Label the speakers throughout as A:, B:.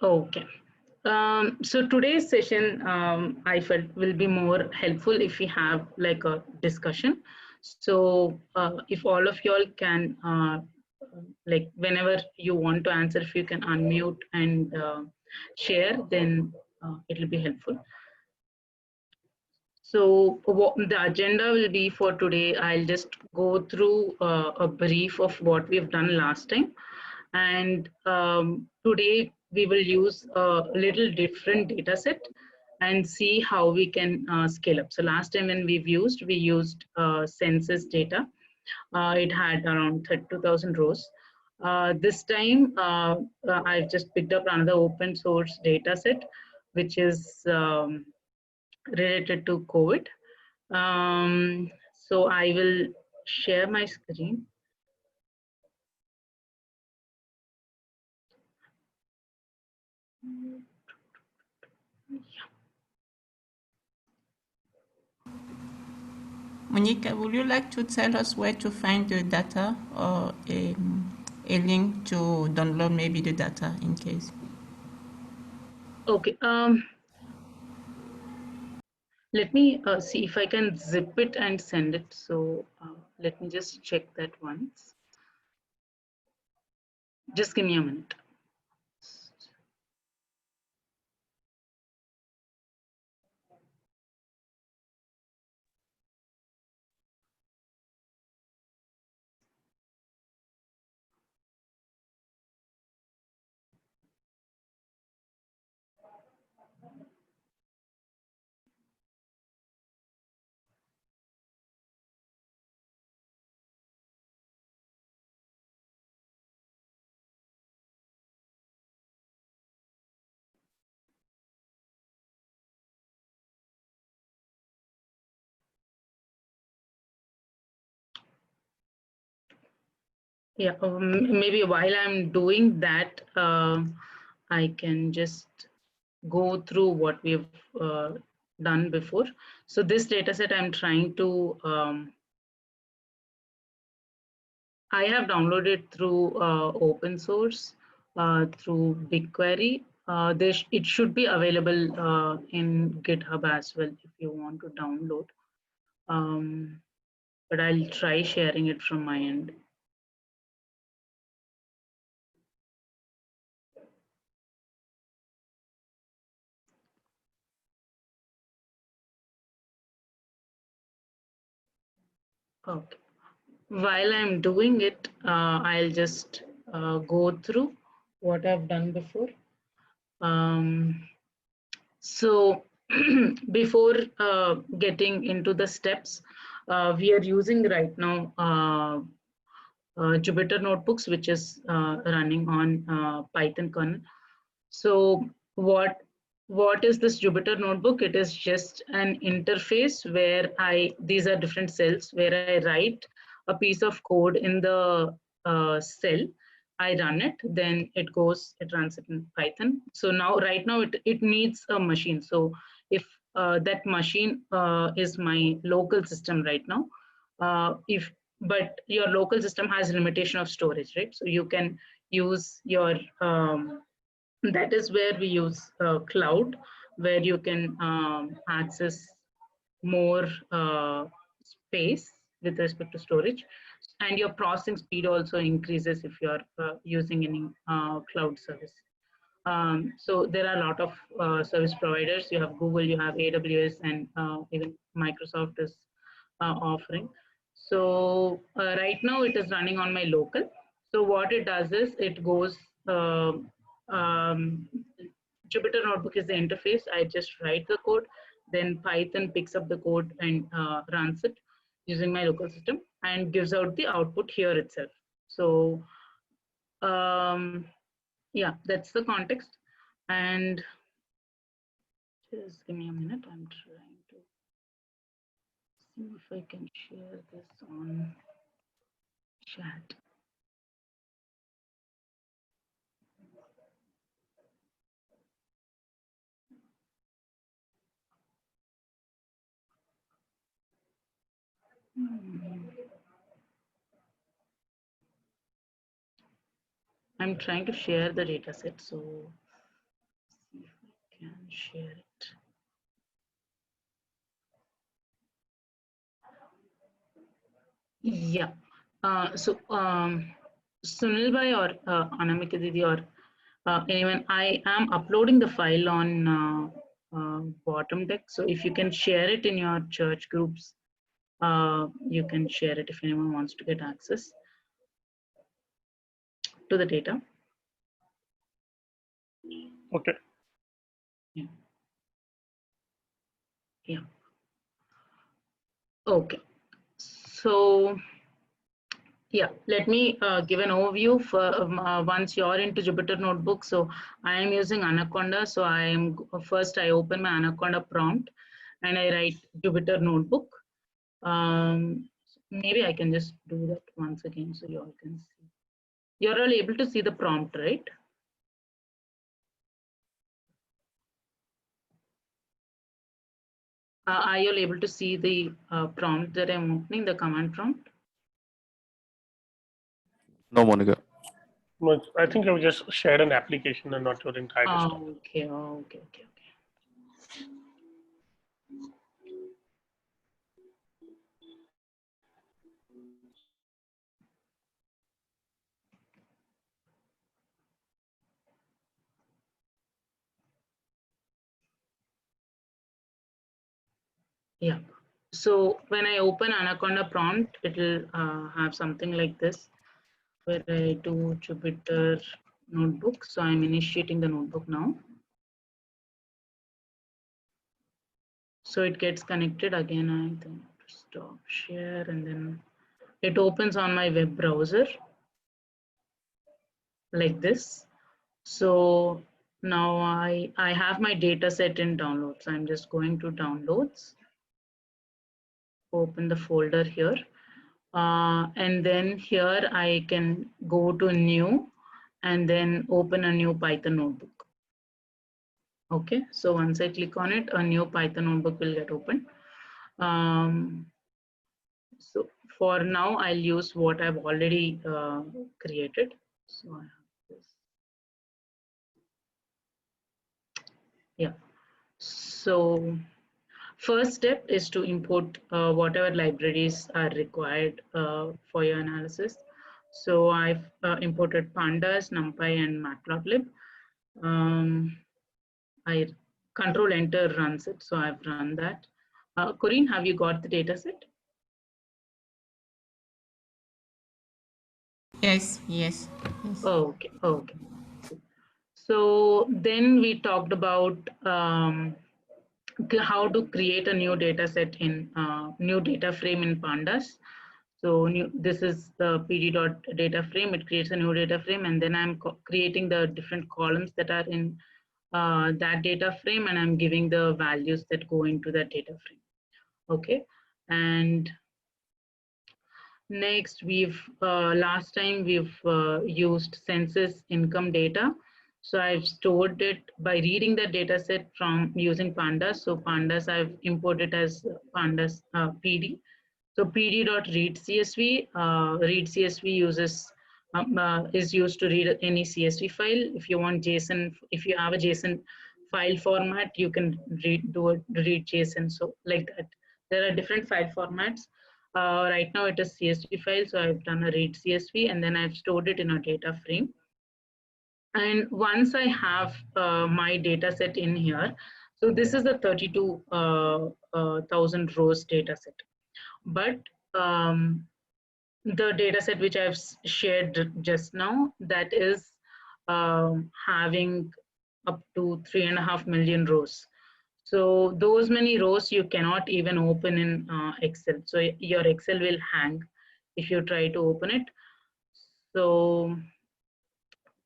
A: Okay. So today's session, I felt will be more helpful if we have like a discussion. So if all of y'all can, like whenever you want to answer, if you can unmute and share, then it will be helpful. So the agenda will be for today. I'll just go through a brief of what we've done last time. And today we will use a little different data set and see how we can scale up. So last time when we used census data. It had around 32,000 rows. This time I've just picked up another open source data set, which is related to COVID. So I will share my screen.
B: Monica, would you like to tell us where to find the data or a link to download maybe the data in case?
A: Okay. Let me see if I can zip it and send it. So let me just check that once. Just give me a minute. Yeah, maybe while I'm doing that, I can just go through what we've done before. So this data set I'm trying to, I have downloaded through open source, through BigQuery. It should be available in GitHub as well if you want to download. But I'll try sharing it from my end. Okay. While I'm doing it, I'll just go through what I've done before. Um, so before getting into the steps, we are using right now Jupyter Notebooks, which is running on Python kernel. So what is this Jupyter Notebook? It is just an interface where these are different cells where I write a piece of code in the cell. I run it, then it runs it in Python. So now, right now, it needs a machine. So if that machine is my local system right now, if but your local system has limitation of storage, right? So you can use your that is where we use cloud, where you can access more space with respect to storage, and your processing speed also increases if you're using any cloud service. So there are a lot of service providers. You have Google, you have AWS, and even Microsoft is offering. So right now it is running on my local. So what it does is it goes, uh, um, Jupyter Notebook is the interface. I just write the code, then Python picks up the code and runs it using my local system and gives out the output here itself. So um, yeah, that's the context. And just give me a minute. I'm trying to see if I can share this on chat. I'm trying to share the data set. So can share it. Yeah. Sunil bhai or Anamika Didi or anyone, I am uploading the file on bottom deck. So if you can share it in your church groups, you can share it if anyone wants to get access to the data.
C: Okay.
A: Yeah. Yeah. Okay. So yeah, let me give an overview for once you're into Jupyter Notebook. So I am using Anaconda. So first I open my Anaconda prompt and I write Jupyter Notebook. Maybe I can just do that once again so you all can see. You're all able to see the prompt, right? Are you all able to see the prompt that I'm opening, the command prompt?
D: No, Monica.
C: No, I think you just shared an application and not your entire desktop.
A: Okay, okay. Yeah. So when I open Anaconda prompt, it will have something like this, where I do Jupyter Notebook. So I'm initiating the notebook now. So it gets connected again. I think stop share and then it opens on my web browser like this. So now I have my data set in downloads. I'm just going to downloads, open the folder here. And then here I can go to new and then open a new Python notebook. Okay, so once I click on it, a new Python notebook will get opened. So for now, I'll use what I've already created. So I have this. Yeah. So first step is to import whatever libraries are required for your analysis. So I've imported pandas, NumPy, and Matplotlib. I control enter runs it, so I've run that. Corinne, have you got the data set?
B: Yes.
A: Okay. So then we talked about how to create a new data set in new data frame in pandas. So this is the pd.data frame. It creates a new data frame, and then I'm creating the different columns that are in that data frame, and I'm giving the values that go into that data frame. Okay, and next last time we've used census income data. So I've stored it by reading the data set from using pandas. So pandas I've imported as pandas pd. So pd.read.csv, read.csv is used to read any CSV file. If you want JSON, if you have a JSON file format, you can read JSON. So like that, there are different file formats. Right now it is CSV file, so I've done a read CSV and then I've stored it in a data frame. And once I have my data set in here, so this is a 32,000 rows data set. But the data set which I've shared just now, that is having up to 3.5 million rows. So those many rows you cannot even open in Excel. So your Excel will hang if you try to open it. So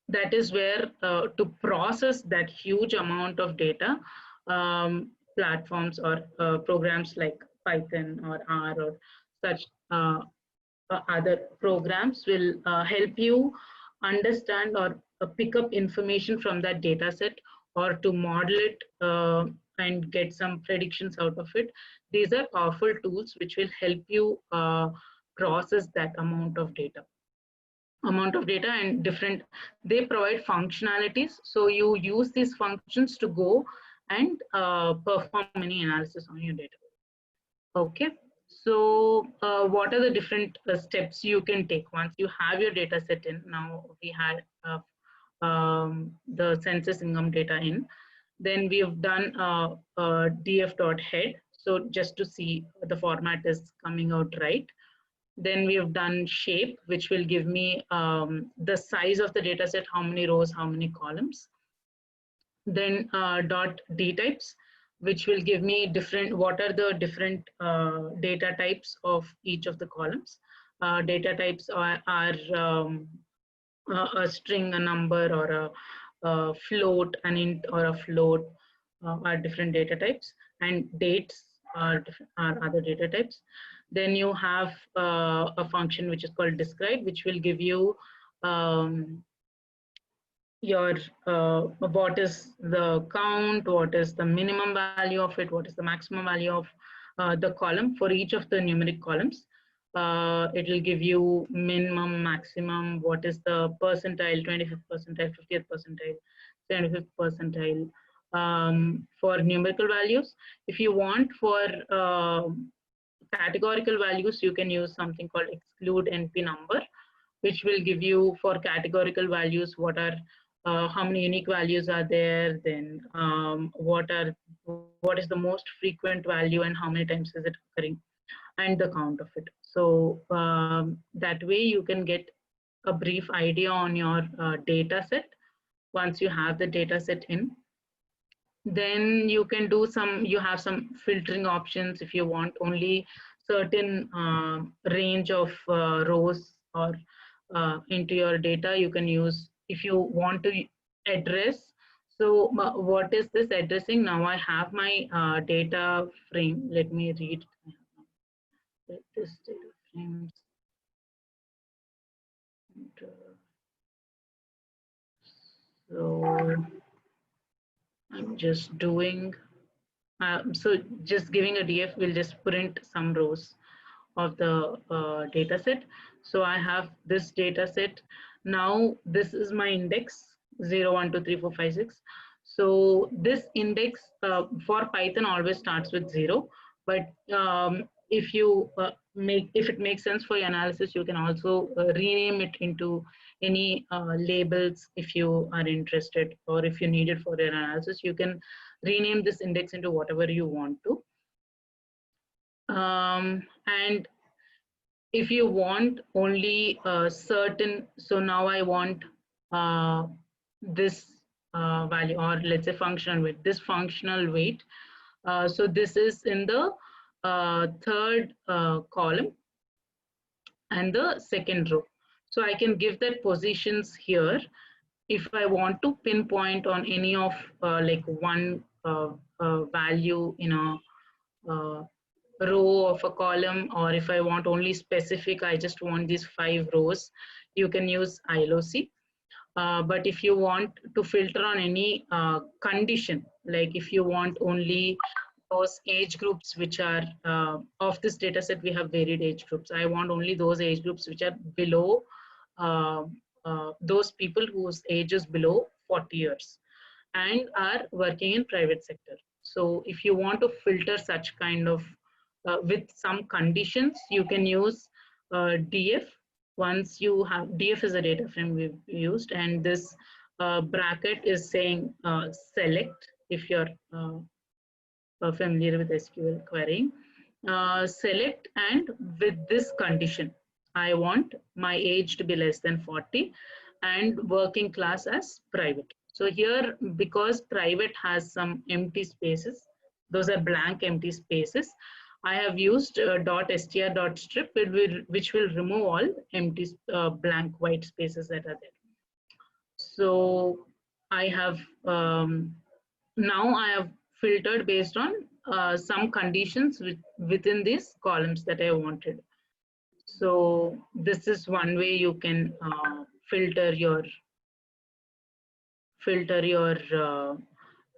A: that is where to process that huge amount of data, platforms or programs like Python or R or such other programs will help you understand or pick up information from that data set or to model it and get some predictions out of it. These are powerful tools which will help you process that amount of data and different, they provide functionalities. So you use these functions to go and perform any analysis on your data. Okay, so what are the different steps you can take once you have your data set in? Now we had the census income data in. Then we have done df.head. So just to see the format is coming out right. Then we have done shape, which will give me the size of the data set, how many rows, how many columns. Then dot d types, which will give me different, what are the different data types of each of the columns. Data types are a string, a number, or a float, an int or a float are different data types, and dates are other data types. Then you have a function which is called describe, which will give you your what is the count, what is the minimum value of it, what is the maximum value of the column for each of the numeric columns. It will give you minimum, maximum, what is the percentile, 25th percentile, 50th percentile, 75th percentile for numerical values. If you want for categorical values, you can use something called exclude NP number, which will give you for categorical values what are how many unique values are there, then what is the most frequent value and how many times is it occurring, and the count of it. So that way you can get a brief idea on your data set once you have the data set in. Then you can do you have some filtering options if you want only certain range of rows or into your data. You can use, if you want to address. So what is this addressing? Now I have my data frame. Let me read this data frame. So I'm just doing, so just giving a df will just print some rows of the data set. So I have this data set. Now this is my index 0, 1, 2, 3, 4, 5, 6. So this index for Python always starts with 0, but if you if it makes sense for your analysis, you can also rename it into any labels if you are interested, or if you need it for your analysis, you can rename this index into whatever you want to. And if you want only certain, so now I want this value, or let's say functional weight, this functional weight. So this is in the third column and the second row. So I can give that positions here. If I want to pinpoint on any of like one value in a row of a column, or if I want only specific, I just want these 5 rows, you can use ILOC. But if you want to filter on any condition, like if you want only those age groups which are of this data set, we have varied age groups. I want only those age groups which are below those people whose age is below 40 years and are working in private sector. So if you want to filter such kind of with some conditions, you can use df. Once you have, df is a data frame we've used, and this bracket is saying select, if you're familiar with SQL querying. Select, and with this condition, I want my age to be less than 40 and working class as private. So here, because private has some empty spaces, those are blank empty spaces, I have used .str.strip, which will remove all empty blank white spaces that are there. So I have now I have filtered based on some conditions within these columns that I wanted. So this is one way you can filter your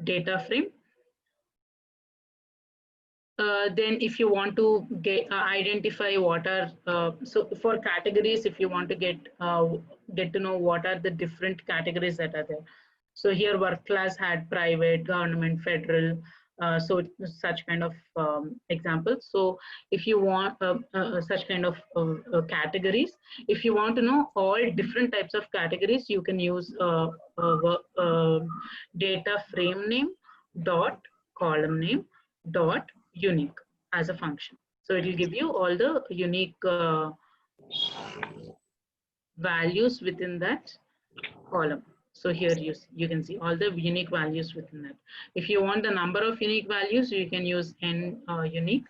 A: data frame. Then if you want to get identify what are so for categories, if you want to get to know what are the different categories that are there. So here work class had private, government, federal, so such kind of examples. So if you want such kind of categories, if you want to know all different types of categories, you can use data frame name dot column name dot unique as a function. So it will give you all the unique values within that column. So here you can see all the unique values within that. If you want the number of unique values, you can use n unique.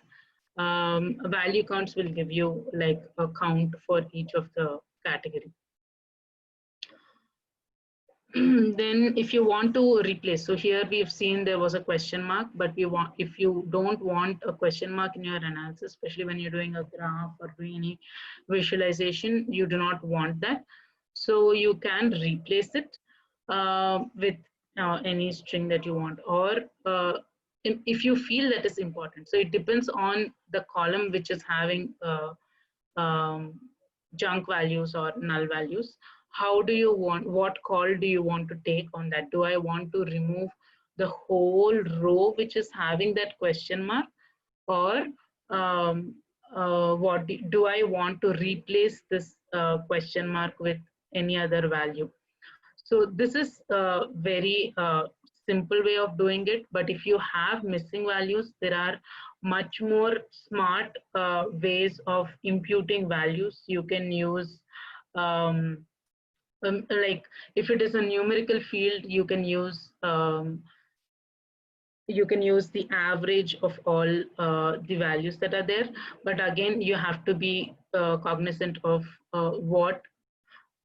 A: Value counts will give you like a count for each of the category. Then if you want to replace, so here we've seen there was a question mark, but we want, if you don't want a question mark in your analysis, especially when you're doing a graph or doing any visualization, you do not want that. So you can replace it with any string that you want, or if you feel that is important. So it depends on the column which is having junk values or null values. How do you want, what call do you want to take on that? Do I want to remove the whole row which is having that question mark, or what do I want to replace this question mark with any other value? So this is a very simple way of doing it. But if you have missing values, there are much more smart ways of imputing values. You can use like if it is a numerical field, you can use the average of all the values that are there. But again, you have to be cognizant of what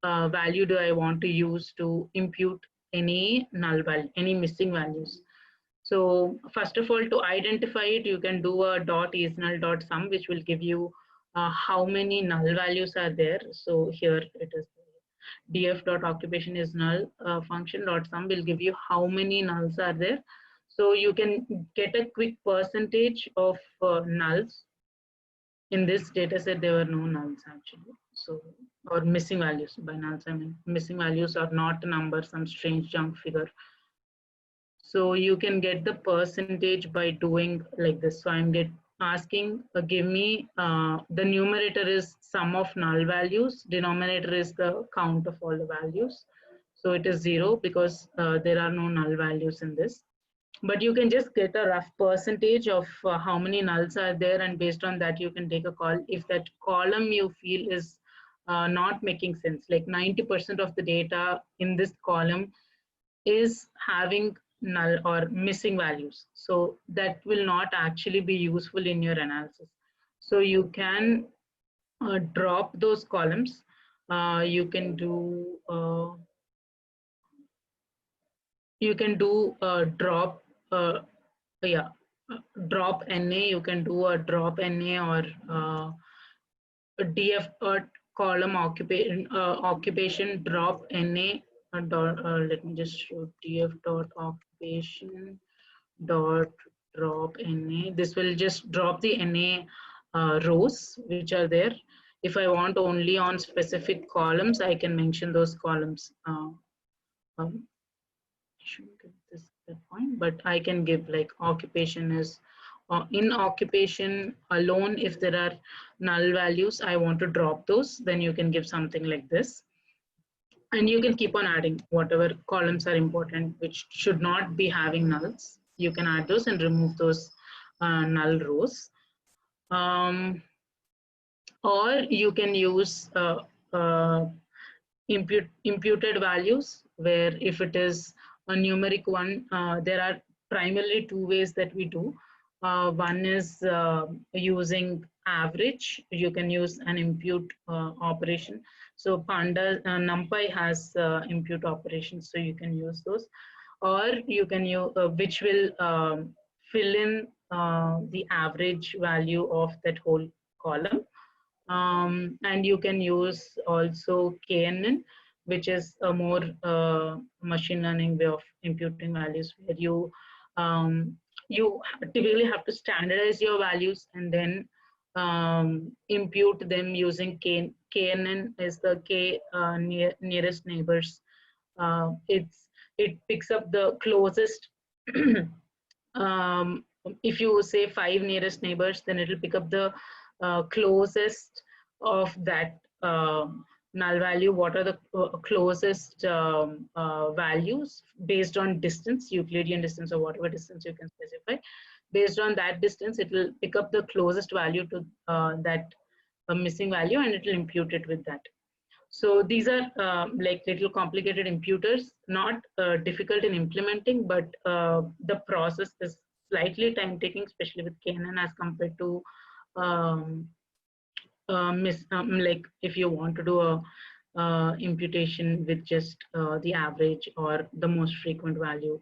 A: value do I want to use to impute any null value, any missing values. So first of all, to identify it, you can do a dot isNull.sum, which will give you how many null values are there. So here it is df.occupation is null function dot sum will give you how many nulls are there. So you can get a quick percentage of nulls. In this data set, there were no nulls actually. So, or missing values. By nulls, I mean missing values are not a number, some strange junk figure. So you can get the percentage by doing like this. So I'm asking, give me, the numerator is sum of null values, denominator is the count of all the values. So it is 0 because there are no null values in this. But you can just get a rough percentage of how many nulls are there, and based on that you can take a call. If that column you feel is not making sense, like 90% of the data in this column is having null or missing values, so that will not actually be useful in your analysis. So you can drop those columns. You can do drop drop NA. You can do a drop NA or a df column occupation drop NA. Let me just show df dot occupation dot drop NA. This will just drop the NA rows which are there. If I want only on specific columns, I can mention those columns. Shouldn't get this at that point, but I can give like occupation is in occupation alone. If there are null values, I want to drop those, then you can give something like this. And you can keep on adding whatever columns are important, which should not be having nulls. You can add those and remove those null rows. Or you can use imputed values, where if it is a numeric one, there are primarily two ways that we do. One is using average. You can use an impute operation. So Panda, NumPy has impute operations, so you can use those. Or you can use, which will fill in the average value of that whole column. And you can use also KNN, which is a more machine learning way of imputing values, where you typically have to standardize your values and then impute them using KNN is the K nearest neighbors. it picks up the closest. If you say 5 nearest neighbors, then it will pick up the closest of that null value. What are the closest values based on distance, Euclidean distance, or whatever distance you can specify. Based on that distance, it will pick up the closest value to that missing value, and it will impute it with that. So these are like little complicated imputers, not difficult in implementing, but the process is slightly time taking, especially with KNN as compared to like if you want to do a imputation with just the average or the most frequent value.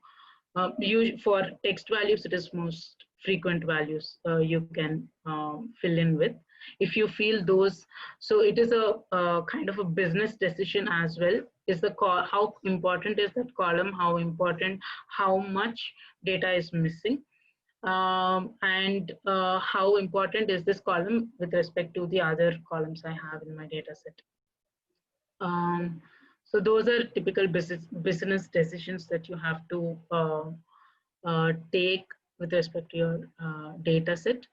A: For text values, it is most frequent values you can fill in with. If you feel those, so it is a kind of a business decision as well. Is the how important is that column? How important? How much data is missing? And how important is this column with respect to the other columns I have in my data set? So those are typical business decisions that you have to take with respect to your data set.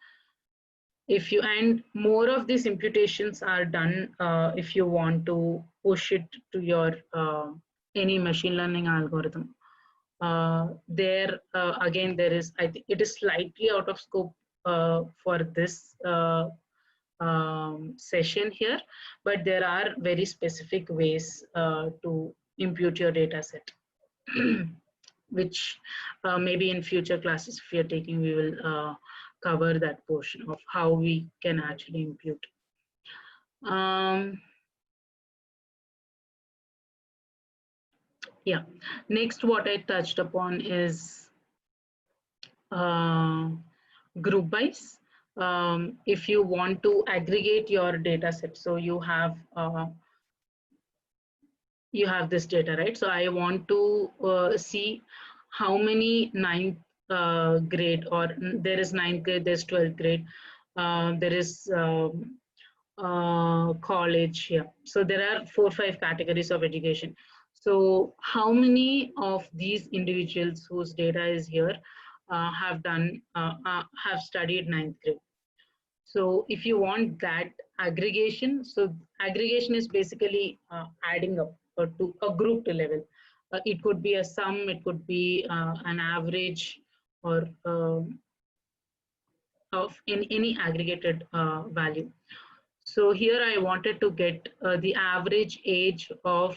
A: If you, and more of these imputations are done if you want to push it to your any machine learning algorithm. There again, there is, I think it is slightly out of scope for this session here, but there are very specific ways to impute your data set, which maybe in future classes, if you're taking, we will cover that portion of how we can actually impute. Yeah, next what I touched upon is group bys. If you want to aggregate your data set, so you have this data, right? So I want to see how many 9th grade, or there is 9th grade, there's 12th grade, there is college here. So there are 4 or 5 categories of education. So how many of these individuals whose data is here have studied 9th grade? So if you want that aggregation, so aggregation is basically adding up to a grouped level. It could be a sum, it could be an average, or of any aggregated value. So here I wanted to get the average age of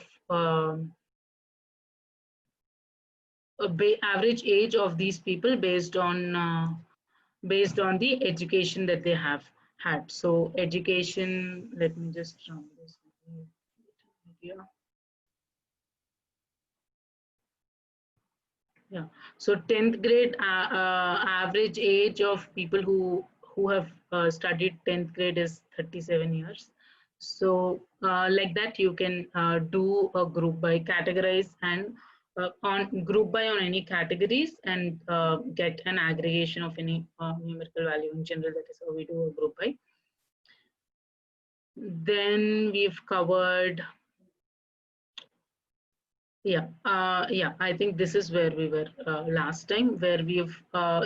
A: these people based on the education that they have had. So education, let me just run this here. Yeah, so 10th grade average age of people who have studied 10th grade is 37 years. So like that, you can do a group by, categorize, and on group by on any categories, and get an aggregation of any numerical value in general. That is how we do a group by. Then we've covered, yeah, I think this is where we were last time, where we've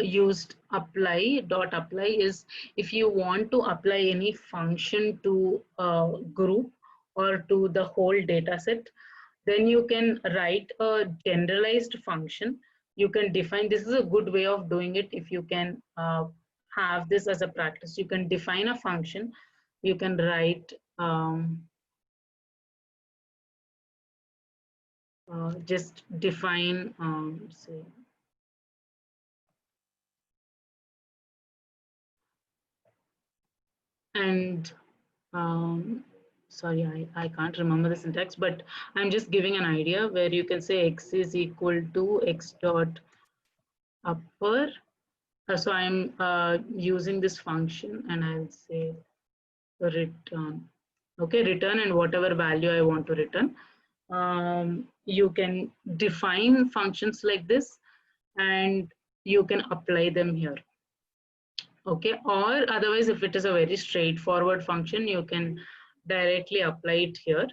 A: used apply. Dot apply is if you want to apply any function to a group or to the whole data set, then you can write a generalized function. You can define, this is a good way of doing it. If you can have this as a practice, you can define a function. You can write just define, say, and sorry, I can't remember the syntax, but I'm just giving an idea where you can say x is equal to x dot upper. So I'm using this function, and I'll say return. Okay, return, and whatever value I want to return. You can define functions like this, and you can apply them here. Okay, or otherwise, if it is a very straightforward function, you can directly apply it here.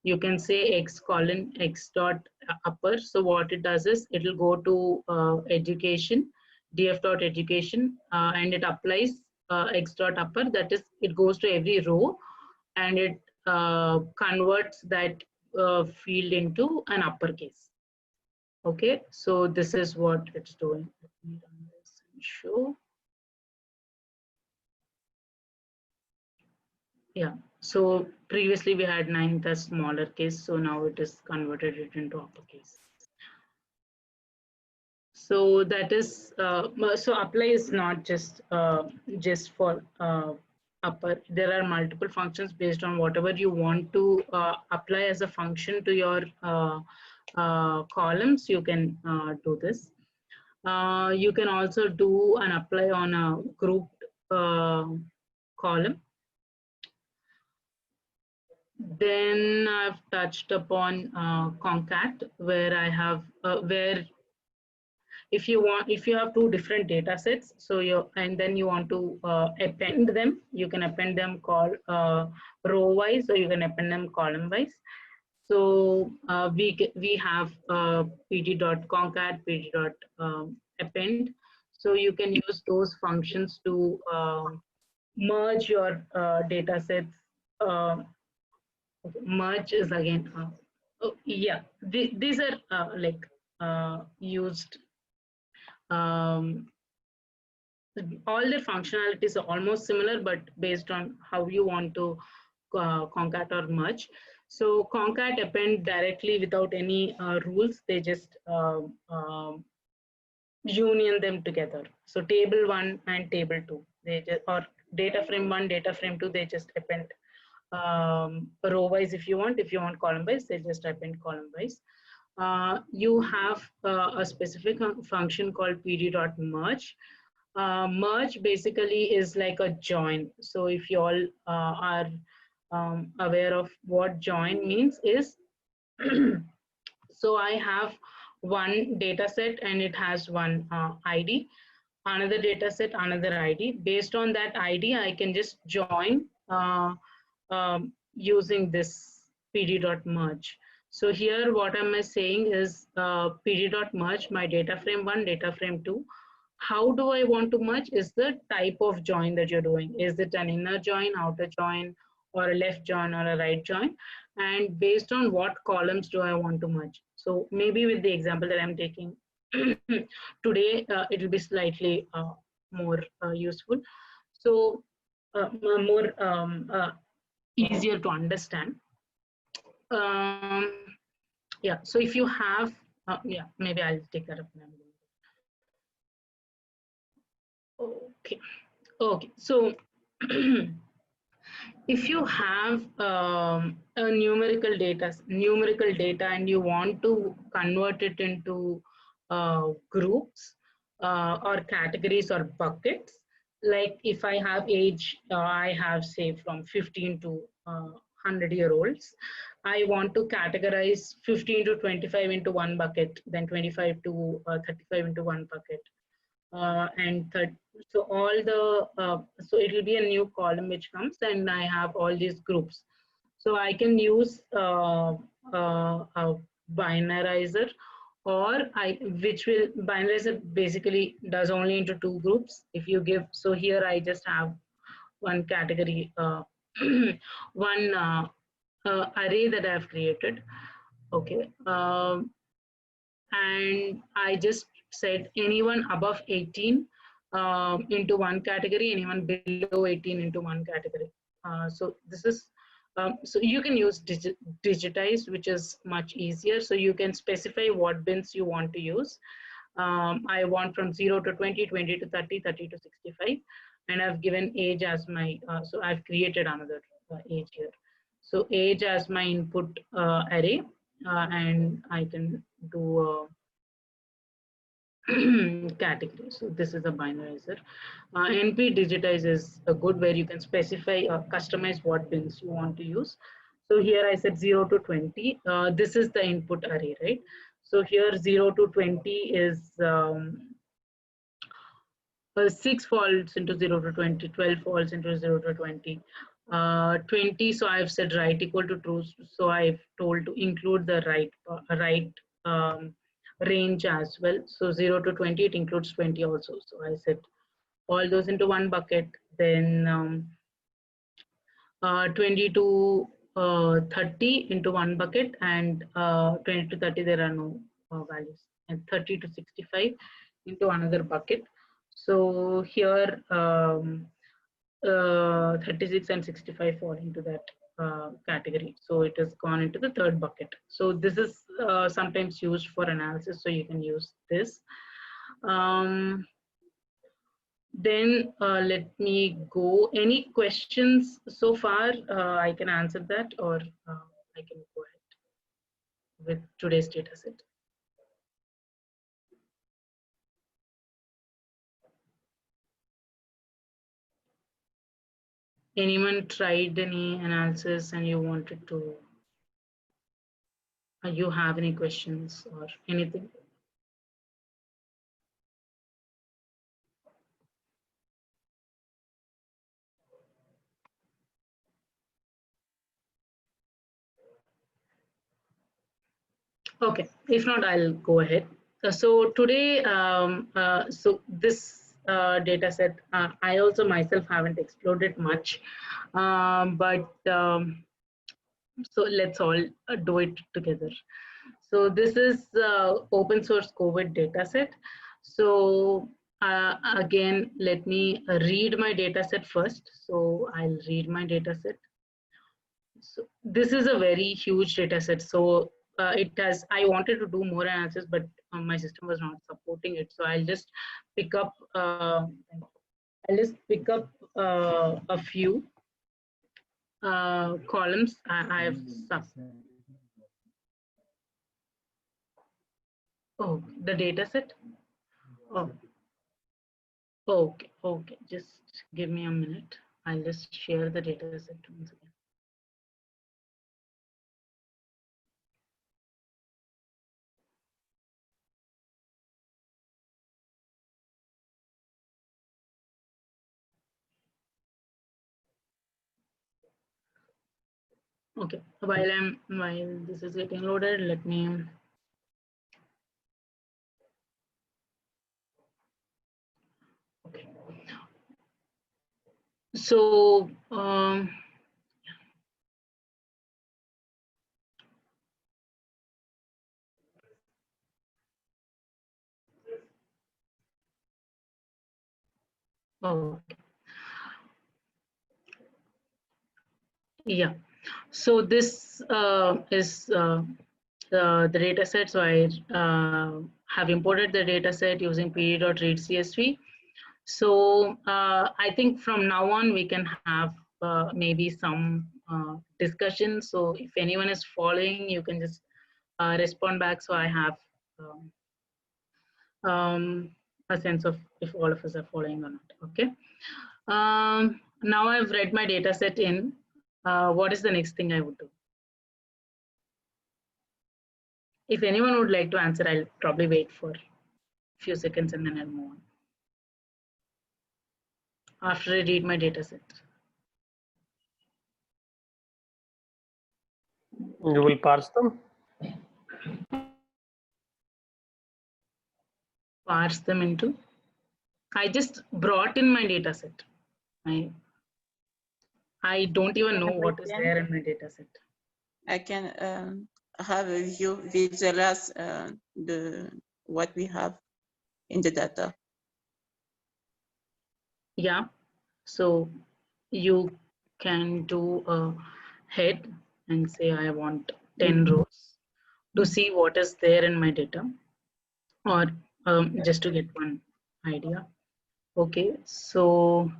A: You can say x colon x dot upper. So what it does is it will go to education, df.education, and it applies x.upper. That is, it goes to every row and it converts that field into an uppercase. Okay, so this is what it's doing. Let me run this and show. Yeah, so previously we had 9th as smaller case, so now it is converted it into uppercase. So that is, so apply is not just for upper. There are multiple functions based on whatever you want to apply as a function to your columns. You can do this. You can also do an apply on a grouped column. Then I've touched upon concat, where I have where if you have two different data sets, so and then you want to append them, you can append them row wise, or you can append them column wise. So we have pd.concat, pd.append. So you can use those functions to merge your data sets. Merge is again, oh, yeah, these are used. All their functionalities are almost similar, but based on how you want to concat or merge. So concat append directly without any rules. They just union them together. So table 1 and table 2, they just, or data frame 1, data frame 2, they just append row wise if you want. If you want column wise, they just append column wise. You have a specific function called pd.merge. Merge basically is like a join. So if you all are aware of what join means is, so I have one data set and it has one ID, another data set, another ID. Based on that ID, I can just join using this pd.merge. So here what am I saying is pd.merge my data frame 1, data frame 2. How do I want to merge is the type of join that you're doing. Is it an inner join, outer join, or a left join, or a right join? And based on what columns do I want to merge? So maybe with the example that I'm taking today, it will be slightly more useful. So more easier to understand. Yeah, so if you have, yeah, maybe I'll take that up now. Okay, okay, so if you have a numerical data and you want to convert it into groups or categories or buckets, like if I have age, I have say from 15 to 100-year-olds, I want to categorize 15 to 25 into one bucket, then 25 to 35 into one bucket. So all the so it will be a new column which comes, and I have all these groups. So I can use a binarizer, or binarizer basically does only into two groups. If you give, so here I just have one category, one array that I have created. Okay. And I just said anyone above 18 into one category, anyone below 18 into one category. So this is, so you can use digitize, which is much easier. So you can specify what bins you want to use. I want from 0 to 20, 20 to 30, 30 to 65. And I've given age as my, so I've created another age here. So age as my input array. And I can do a category. So this is a binarizer. NP digitize is a good where you can specify or customize what bins you want to use. So here I said 0 to 20. This is the input array, right? So here 0 to 20 is 6 falls into 0 to 20, 12 falls into 0 to 20. 20, so I've said right equal to true, so I've told to include the right range as well. So 0 to 20, it includes 20 also. So I set all those into one bucket. Then 20 to 30 into one bucket, and 20 to 30 there are no values, and 30 to 65 into another bucket. So here 36 and 65 fall into that category. So it has gone into the third bucket. So this is sometimes used for analysis, so you can use this. Then let me go. Any questions so far? I can answer that, or I can go ahead with today's data set. Anyone tried any analysis and you wanted to, you have any questions or anything? Okay, if not, I'll go ahead. So today, so this data set, I also myself haven't explored it much, but so let's all do it together. So this is open source COVID data set. So again, let me read my data set first. So I'll read my data set. So this is a very huge data set. So it has, I wanted to do more analysis, but my system was not supporting it. So I'll just pick up, a few columns. I have oh, the data set. Oh, okay. Just give me a minute. I'll just share the data set once again. Okay, while this is getting loaded, let me. Okay. So okay. Yeah. So this is the data set. So I have imported the data set using pd.read.csv. So I think from now on we can have maybe some discussion. So if anyone is following, you can just respond back. So I have a sense of if all of us are following or not. Okay. Now I've read my data set in. What is the next thing I would do? If anyone would like to answer, I'll probably wait for a few seconds and then I'll move on. After I read my data set.
C: You will parse them?
A: Parse them into. I just brought in my data set. I don't even know what is there in my data set.
B: I can have a view, visualize what we have in the data.
A: Yeah, so you can do a head and say I want 10 rows to see what is there in my data, or just to get one idea. Okay, so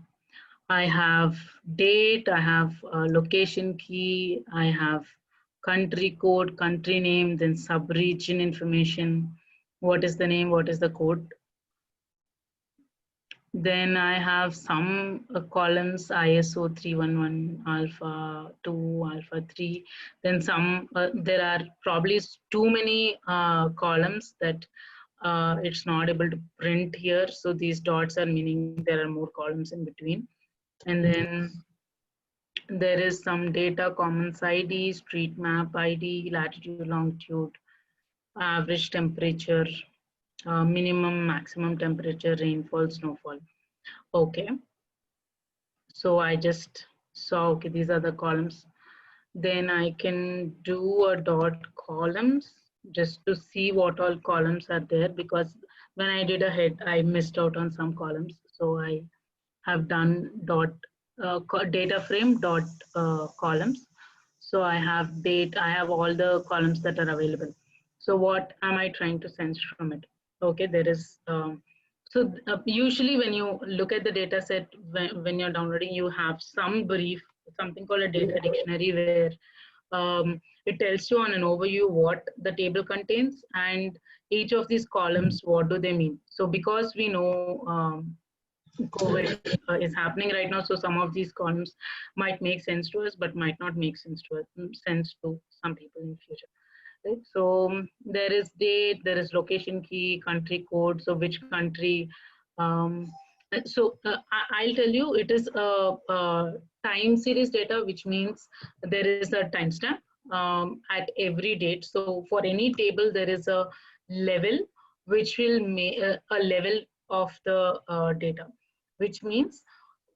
A: I have date, I have location key, I have country code, country name, then sub-region information. What is the name? What is the code? Then I have some columns, ISO 311, alpha 2, alpha 3. Then some, there are probably too many columns that it's not able to print here. So these dots are meaning there are more columns in between. And then there is some data, commons ID, street map ID, latitude, longitude. average temperature, minimum, maximum temperature, rainfall, snowfall. Okay. So I just saw, okay, these are the columns. Then I can do a dot columns just to see what all columns are there, because when I did a head, I missed out on some columns. So I have done dot data frame dot columns. So I have date, I have all the columns that are available. So what am I trying to sense from it? Okay, there is, usually when you look at the data set, when you're downloading, you have some brief, something called a data dictionary, where it tells you on an overview what the table contains and each of these columns, what do they mean. So because we know COVID is happening right now, so some of these columns might make sense to us, but might not make sense to us, sense to some people in future. Right? So there is date, there is location key, country code. So which country? I'll tell you, it is a time series data, which means there is a timestamp at every date. So for any table, there is a level which will make a level of the data, which means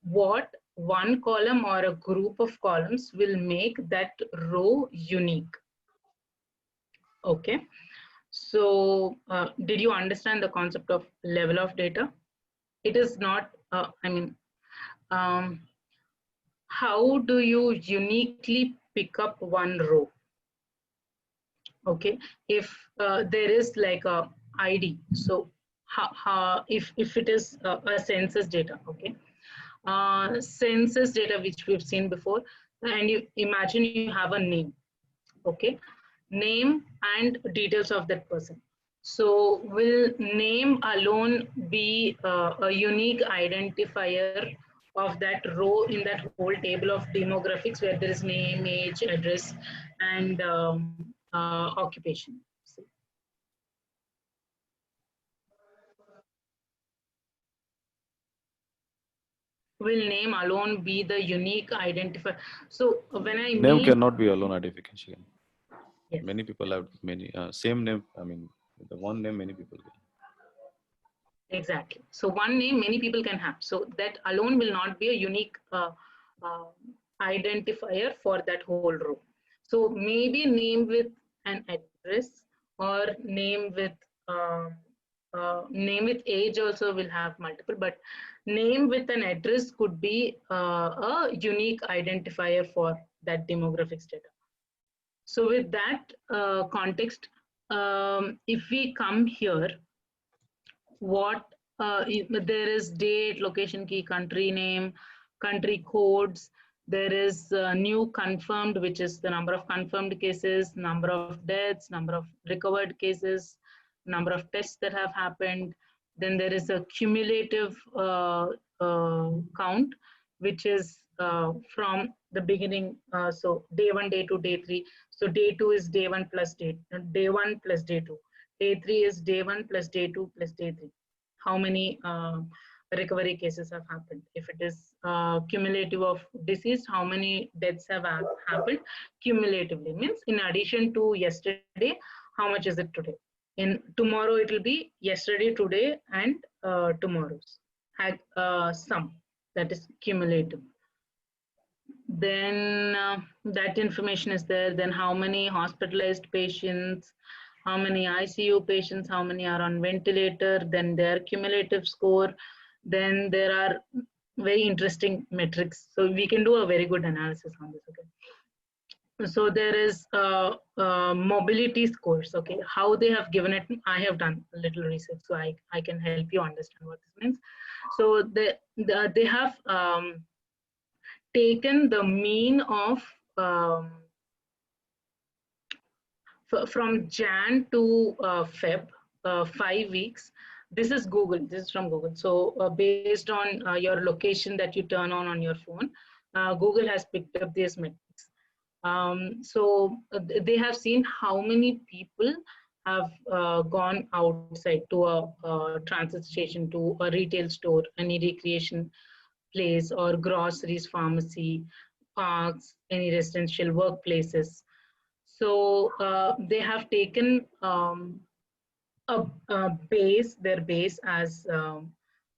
A: what one column or a group of columns will make that row unique. Okay, so did you understand the concept of level of data? It is not, how do you uniquely pick up one row? Okay, if there is like a ID, so if it is a census data, okay, census data which we've seen before, and you imagine you have a name, okay, name and details of that person. So will name alone be a unique identifier of that row in that whole table of demographics, where there is name, age, address, and occupation? Will name alone be the unique identifier? So when I
D: Name
A: mean,
D: cannot be alone identification.
A: yes.
D: Many people have many same name. I mean, the one name many people can.
A: Exactly. So one name many people can have. So that alone will not be a unique identifier for that whole row. So maybe name with an address, or name with age also will have multiple, but name with an address could be a unique identifier for that demographics data. So with that context, if we come here, what there is date, location key, country name, country codes. There is new confirmed, which is the number of confirmed cases, number of deaths, number of recovered cases, number of tests that have happened. Then there is a cumulative count, which is from the beginning. So day 1, day 2, day 3. So day 2 is day 1 plus day 1 plus day 2. Day 3 is day 1 plus day 2 plus day 3. How many recovery cases have happened? If it is cumulative of disease, how many deaths have happened cumulatively? Means in addition to yesterday, how much is it today? In tomorrow, it will be yesterday, today, and tomorrow's sum. That is cumulative. Then that information is there. Then how many hospitalized patients, how many ICU patients, how many are on ventilator, then their cumulative score. Then there are very interesting metrics. So we can do a very good analysis on this. Okay. So there is mobility scores. Okay, how they have given it. I have done a little research, so I can help you understand what this means. So they have taken the mean of from Jan to Feb, 5 weeks. This is Google. This is from Google. So based on your location that you turn on your phone, Google has picked up these metrics. They have seen how many people have gone outside to a transit station, to a retail store, any recreation place, or groceries, pharmacy, parks, any residential workplaces. So they have taken their base as,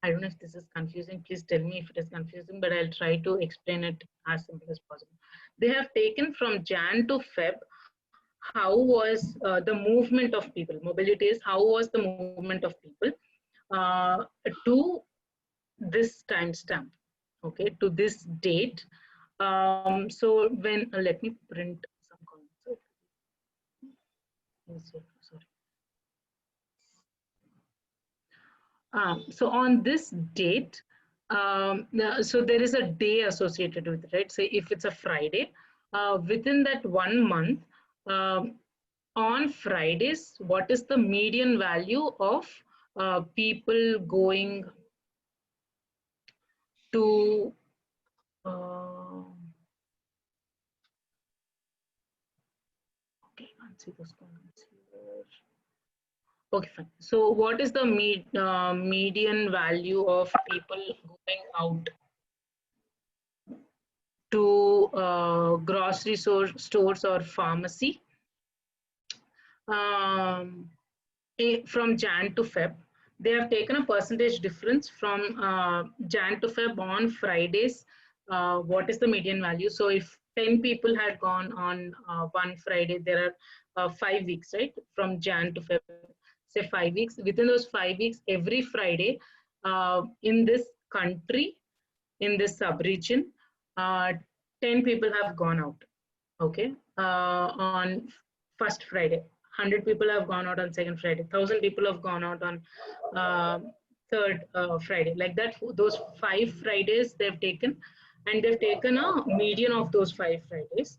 A: I don't know if this is confusing, please tell me if it is confusing, but I'll try to explain it as simple as possible. They have taken from Jan to Feb, how was the movement of people, mobility is how was the movement of people to this timestamp, okay, to this date. So when, let me print some comments. Sorry. So on this date, so there is a day associated with it, right? Say if it's a Friday, within that 1 month, on Fridays, what is the median value of people going to okay, can't see those comments here. Okay, fine. So what is the median value of people going out to grocery stores or pharmacy from Jan to Feb? They have taken a percentage difference from Jan to Feb on Fridays. What is the median value? So if 10 people had gone on one Friday, there are 5 weeks, right? From Jan to Feb, say 5 weeks. Within those 5 weeks, every Friday in this country, in this sub-region, 10 people have gone out, okay, on first Friday. 100 people have gone out on second Friday. 1,000 people have gone out on third Friday. Like that, those 5 Fridays they've taken, and they've taken a median of those 5 Fridays.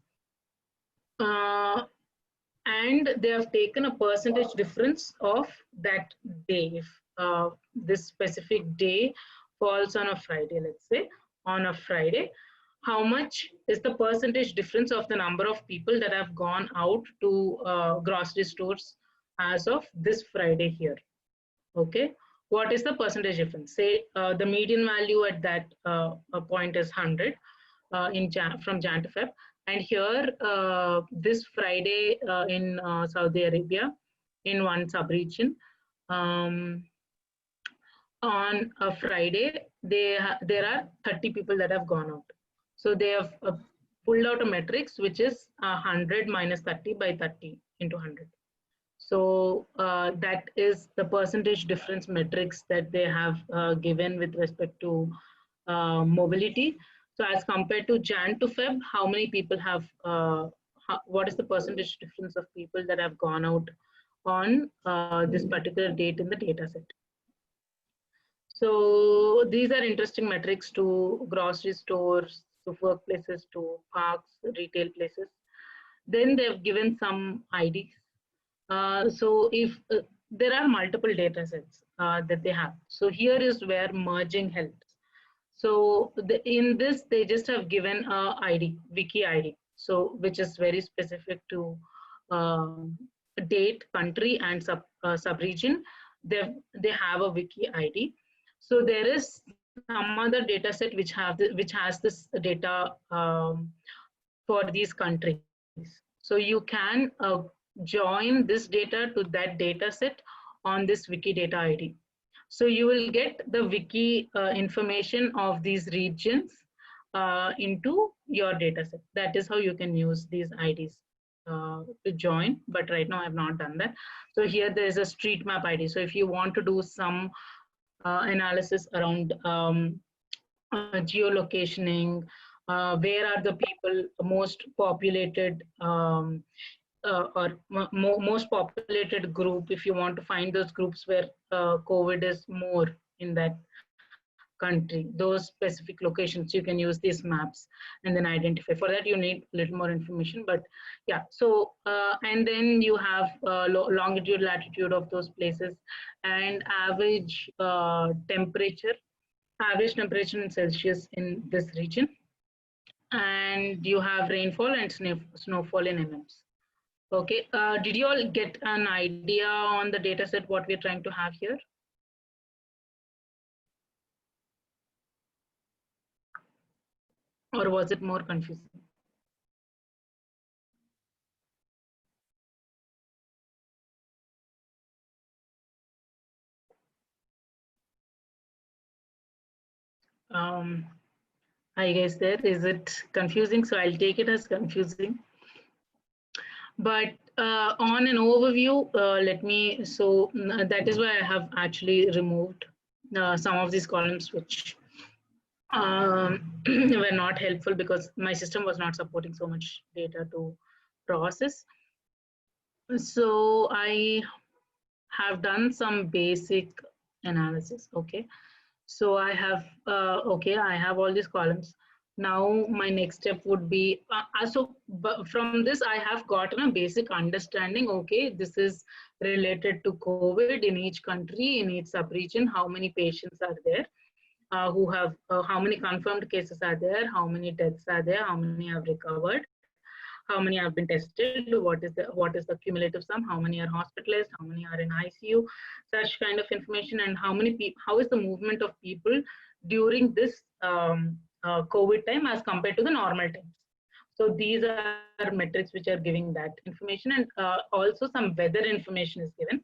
A: And they have taken a percentage difference of that day. If this specific day falls on a Friday, let's say on a Friday, how much is the percentage difference of the number of people that have gone out to grocery stores as of this Friday here? Okay, what is the percentage difference? Say the median value at that point is 100 from Jan to Feb. And here, this Friday in Saudi Arabia, in one sub-region, on a Friday, there are 30 people that have gone out. So they have pulled out a matrix, which is 100 minus 30 by 30 into 100. So that is the percentage difference matrix that they have given with respect to mobility. So as compared to Jan to Feb, how many people have, what is the percentage difference of people that have gone out on this particular date in the data set? So these are interesting metrics to grocery stores, to workplaces, to parks, retail places. Then they've given some IDs. So if there are multiple data sets that they have. So here is where merging helps. So in this, they just have given a ID, wiki ID, so which is very specific to date, country, and sub-region. They have a wiki ID. So there is some other data set which has this data for these countries. So you can join this data to that data set on this Wikidata ID. So you will get the wiki information of these regions into your data set. That is how you can use these IDs to join, but right now I have not done that. So here there is a street map ID. So if you want to do some analysis around geolocationing, where are the people most populated or most populated group, if you want to find those groups where COVID is more in that country, those specific locations, you can use these maps and then identify. For that, you need a little more information, but yeah. So, and then you have longitude, latitude of those places, and average temperature in Celsius in this region. And you have rainfall and snowfall in MMs. Okay, did you all get an idea on the data set what we're trying to have here? Or was it more confusing? I guess there is it confusing, so I'll take it as confusing. But on an overview, let me, so that is why I have actually removed some of these columns which were not helpful because my system was not supporting so much data to process. So I have done some basic analysis. Okay. So I have, okay, I have all these columns. Now my next step would be, from this I have gotten a basic understanding, okay, this is related to COVID in each country, in each sub-region, how many patients are there, who have, how many confirmed cases are there, how many deaths are there, how many have recovered, how many have been tested, what is the cumulative sum, how many are hospitalized, how many are in ICU, such kind of information, and how is the movement of people during this COVID time as compared to the normal times. So these are metrics which are giving that information, and also some weather information is given.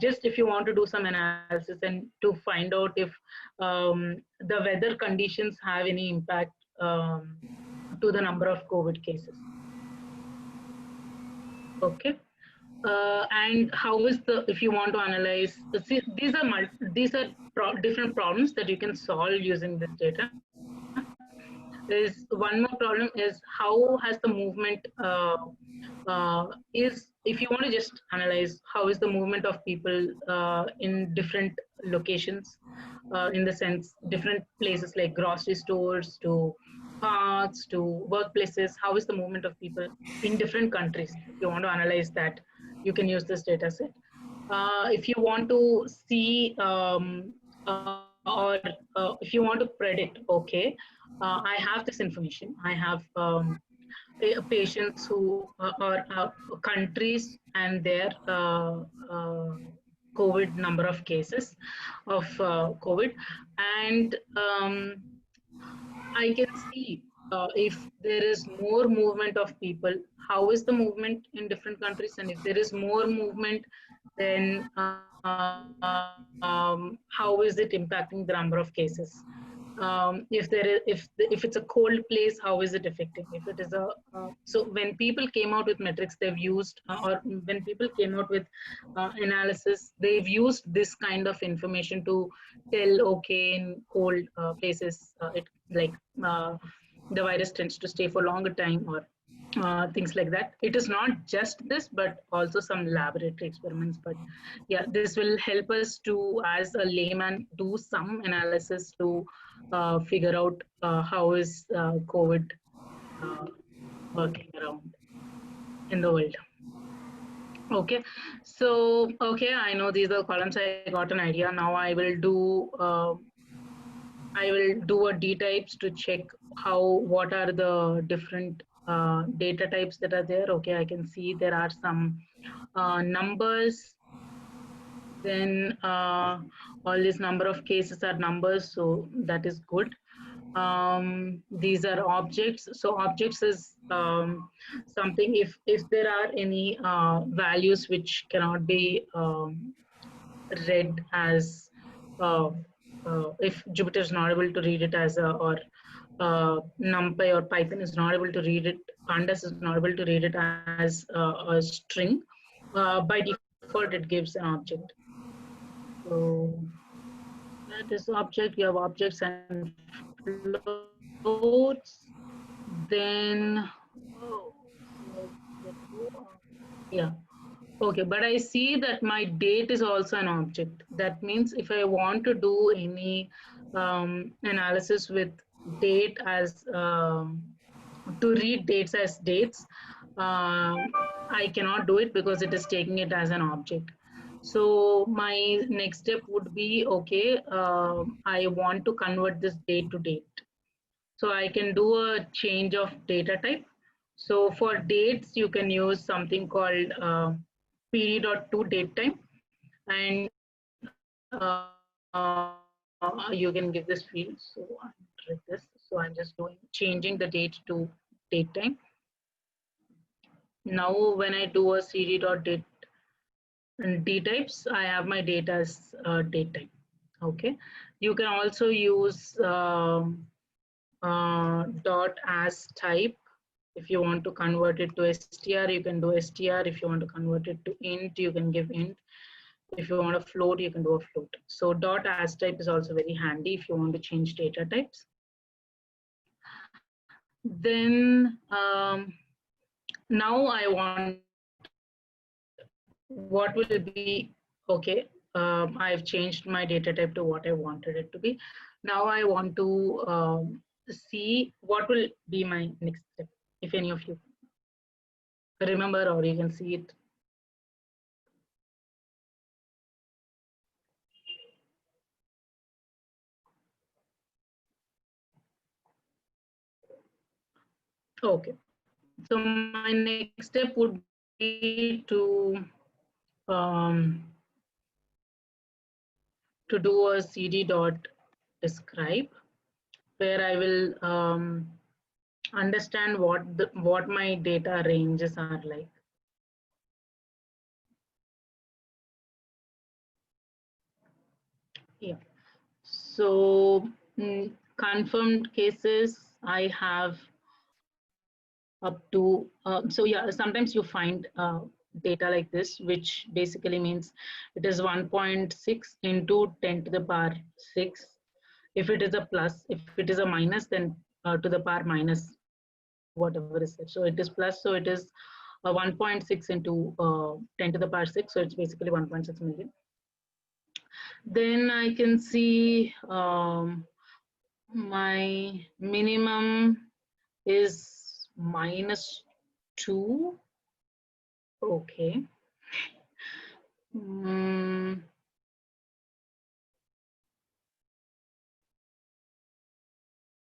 A: Just if you want to do some analysis and to find out if the weather conditions have any impact to the number of COVID cases. Okay. And how is the, if you want to analyze, see, these are different problems that you can solve using this data. There's one more problem is how has the movement if you want to just analyze how is the movement of people in different locations, in the sense different places like grocery stores to parks to workplaces, how is the movement of people in different countries? If you want to analyze that, you can use this data set. If you want to see or if you want to predict, okay, I have this information. I have patients who or countries and their COVID number of cases of COVID, and I can see if there is more movement of people, how is the movement in different countries, and if there is more movement, then how is it impacting the number of cases? If there is, if it's a cold place, how is it affecting? If it is a so when people came out with metrics, they've used or when people came out with analysis, they've used this kind of information to tell, okay, in cold places, it like the virus tends to stay for longer time or things like that. It is not just this, but also some laboratory experiments. But yeah, this will help us to, as a layman, do some analysis to figure out how is COVID working around in the world. Okay, so okay, I know these are columns. I got an idea. Now I will do a D types to check what are the different data types that are there. Okay, I can see there are some numbers. Then all this number of cases are numbers, so that is good. These are objects. So objects is something, if there are any values which cannot be read as if Jupyter is not able to read it as or NumPy or Python is not able to read it, Pandas is not able to read it as a string, by default it gives an object. So that is object. You have objects and floats. Then yeah. Okay, but I see that my date is also an object. That means if I want to do any analysis with date as to read dates as dates, I cannot do it because it is taking it as an object. So my next step would be, okay, I want to convert this date to date. So I can do a change of data type. So for dates, you can use something called pd.to date time, and you can give this field. So I'm like this. So I'm just changing the date to date time. Now when I do a cd.date and D types, I have my data as date time. Okay, you can also use dot as type. If you want to convert it to str, you can do str. If you want to convert it to int, you can give int. If you want a float, you can do a float. So dot as type is also very handy if you want to change data types. Then now I want, what will be, okay, I've changed my data type to what I wanted it to be. Now I want to see what will be my next step, if any of you remember or you can see it. Okay, so my next step would be to do a cd dot describe, where I will understand what my data ranges are like. Yeah. So confirmed cases, I have up to, so yeah, sometimes you find data like this, which basically means it is 1.6 into 10 to the power 6. If it is a plus, if it is a minus, then to the power minus whatever is there. So it is plus, so it is 1.6 into 10 to the power 6. So it's basically 1.6 million. Then I can see my minimum is -2. Okay.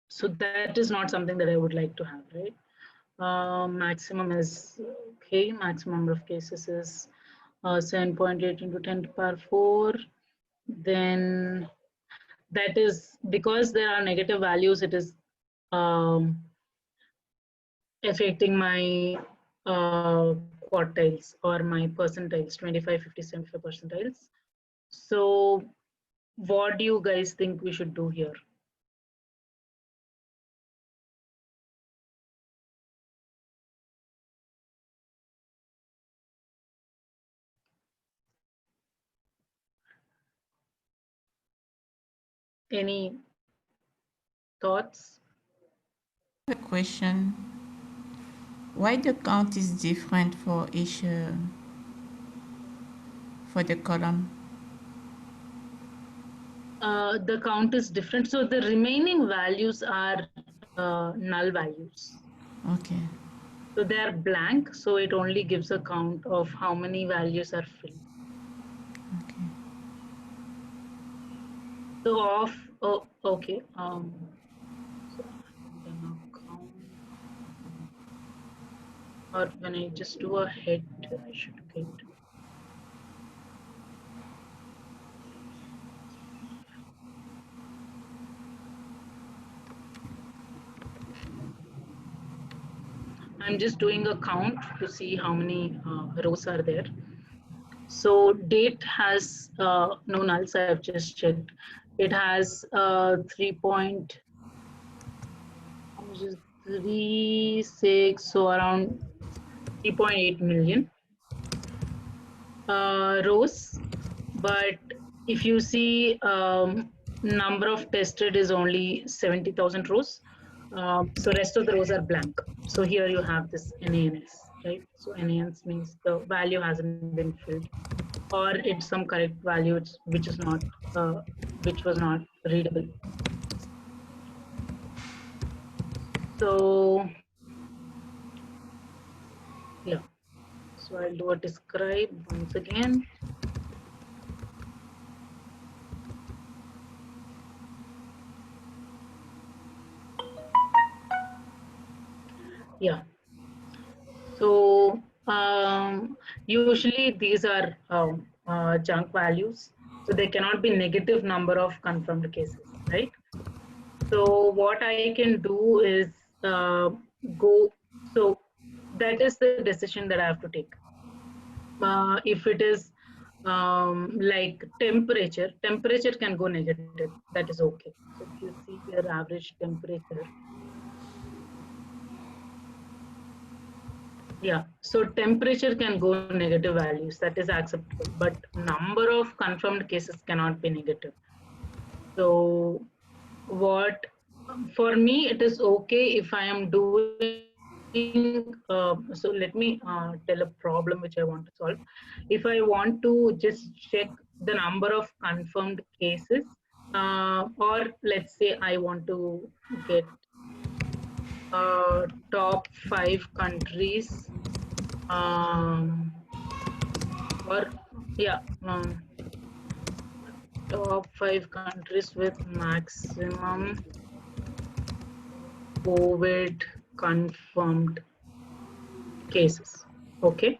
A: So that is not something that I would like to have, right? Maximum is, okay, maximum number of cases is 7.8 into 10 to the power 4. Then that is because there are negative values, it is affecting my quartiles or my percentiles, 25, 50, 75 percentiles. So what do you guys think we should do here? Any thoughts?
B: A question. Why the count is different for each for the column?
A: The count is different. So the remaining values are null values.
B: Okay.
A: So they are blank. So it only gives a count of how many values are filled.
B: Okay.
A: So of, oh, okay. So I haven't done a count. Or when I just do a head, I should get. I'm just doing a count to see how many rows are there. So date has no nulls, I have just checked. It has 3.36, so around 3.8 million rows. But if you see number of tested is only 70,000 rows. So rest of the rows are blank. So here you have this NANS, right? So NANS means the value hasn't been filled, or it's some correct value which is not, which was not readable. So yeah, so I'll do a describe once again. Yeah. So usually these are junk values. So they cannot be negative number of confirmed cases, right? So what I can do is go, so that is the decision that I have to take. If it is like temperature can go negative. That is okay. So if you see your average temperature, yeah, so temperature can go negative values. That is acceptable, but number of confirmed cases cannot be negative. So what for me it is okay if I am doing so let me tell a problem which I want to solve. If I want to just check the number of confirmed cases, or let's say I want to get top 5 countries, or yeah, top 5 countries with maximum COVID confirmed cases. Okay,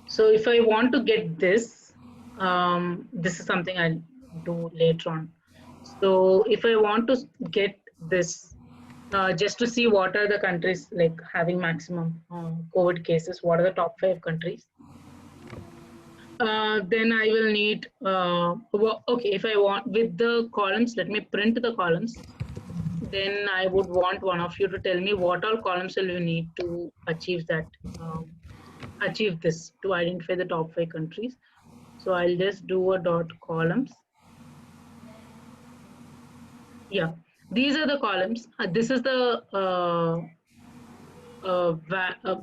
A: so if I want to get this, this is something I'll do later on. So if I want to get this, just to see what are the countries like having maximum COVID cases, what are the top 5 countries, then I will need, okay, if I want with the columns, let me print the columns. Then I would want one of you to tell me what all columns will you need to achieve that, achieve this, to identify the top 5 countries. So I'll just do a dot columns. Yeah, these are the columns. This is the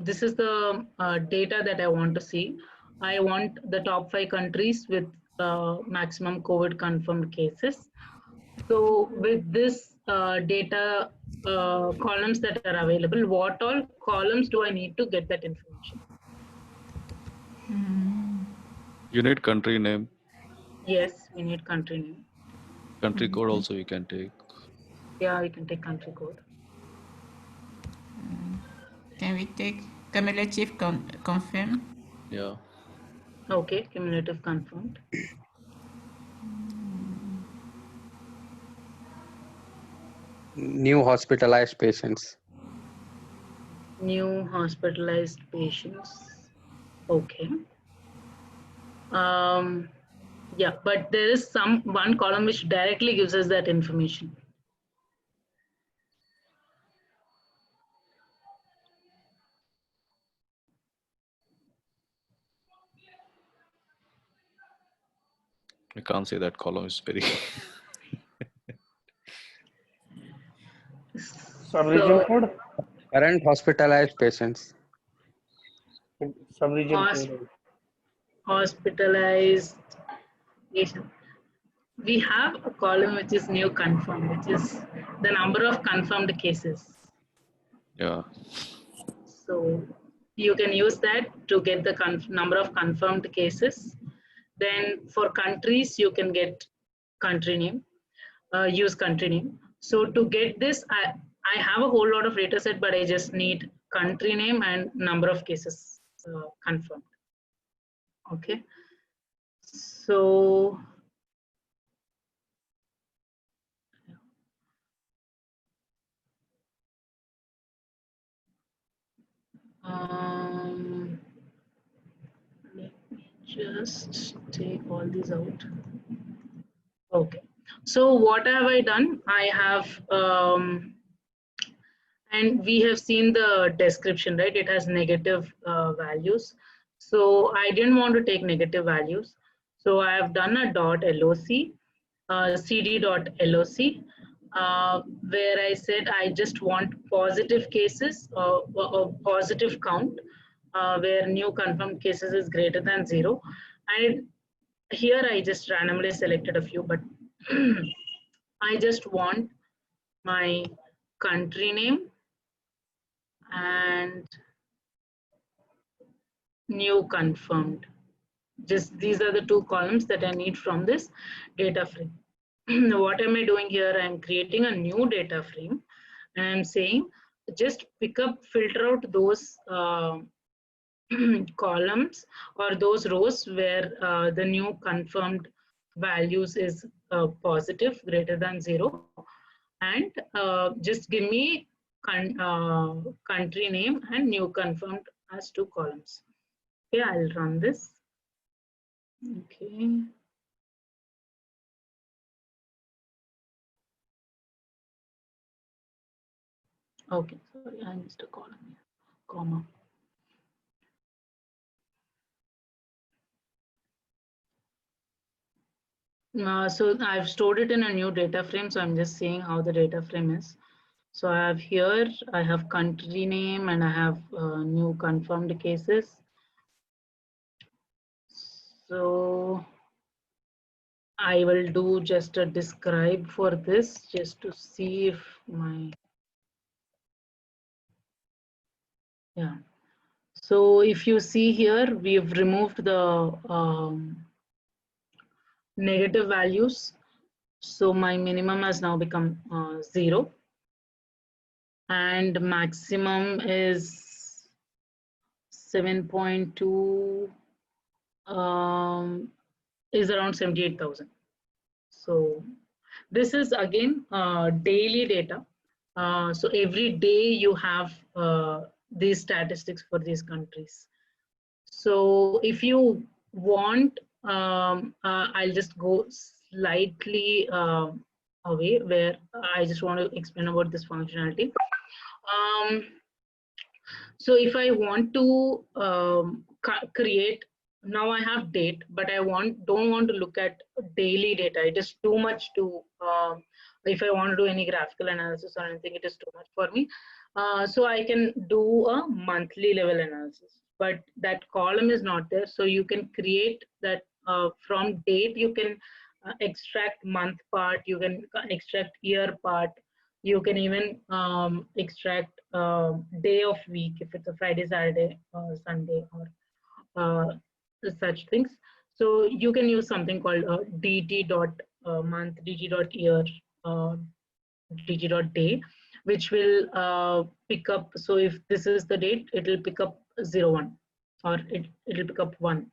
A: this is the data that I want to see. I want the top 5 countries with maximum COVID confirmed cases. So with this data columns that are available, what all columns do I need to get that information?
D: You need country name,
A: Yes, we need country name.
D: country code also you can take.
A: Yeah, we can take country code.
B: Can we take cumulative confirm?
D: Yeah.
A: Okay, cumulative confirmed.
E: New hospitalized patients.
A: New hospitalized patients. Okay. Yeah, but there is one column which directly gives us that information.
D: We can't say that column is very.
C: Sub-region
A: So,
C: code?
E: Current hospitalized patients.
C: Sub-region
A: Hos-
C: code.
A: hospitalized patient. We have a column which is new confirmed, which is the number of confirmed cases.
D: Yeah.
A: So you can use that to get the number of confirmed cases. Then for countries, you can get country name, use country name. So to get this, I have a whole lot of data set, but I just need country name and number of cases confirmed. Okay. So let me just take all these out. Okay. So what have I done? I have, and we have seen the description, right? It has negative values. So I didn't want to take negative values. So I have done a .loc, cd.loc, where I said I just want positive cases, or positive count, where new confirmed cases is greater than 0. And here I just randomly selected a few, but I just want my country name and new confirmed. Just these are the 2 columns that I need from this data frame. What am I doing here? I'm creating a new data frame and I'm saying just pick up, filter out those columns or those rows where the new confirmed values is positive, greater than 0, and just give me country name and new confirmed as 2 columns. Okay, I'll run this. Okay. Okay, sorry, I missed a column here, comma. So I've stored it in a new data frame, so I'm just seeing how the data frame is. So I have here, I have country name and I have new confirmed cases. So I will do just a describe for this just to see if my, yeah. So if you see here, we've removed the negative values. So my minimum has now become 0 and maximum is 7.2 is around 78,000. So this is again daily data. So every day you have these statistics for these countries. So if you want, I'll just go slightly away where I just want to explain about this functionality. So if I want to create, now I have date, but I don't want to look at daily data. It is too much to, if I want to do any graphical analysis or anything, it is too much for me. So I can do a monthly level analysis, but that column is not there. So you can create that from date, you can extract month part, you can extract year part, you can even extract day of week if it's a Friday, Saturday, Sunday, or such things. So you can use something called dt dot month, dt dot year, dt dot day, which will pick up. So if this is the date, it will pick up 01 or it'll pick up 1.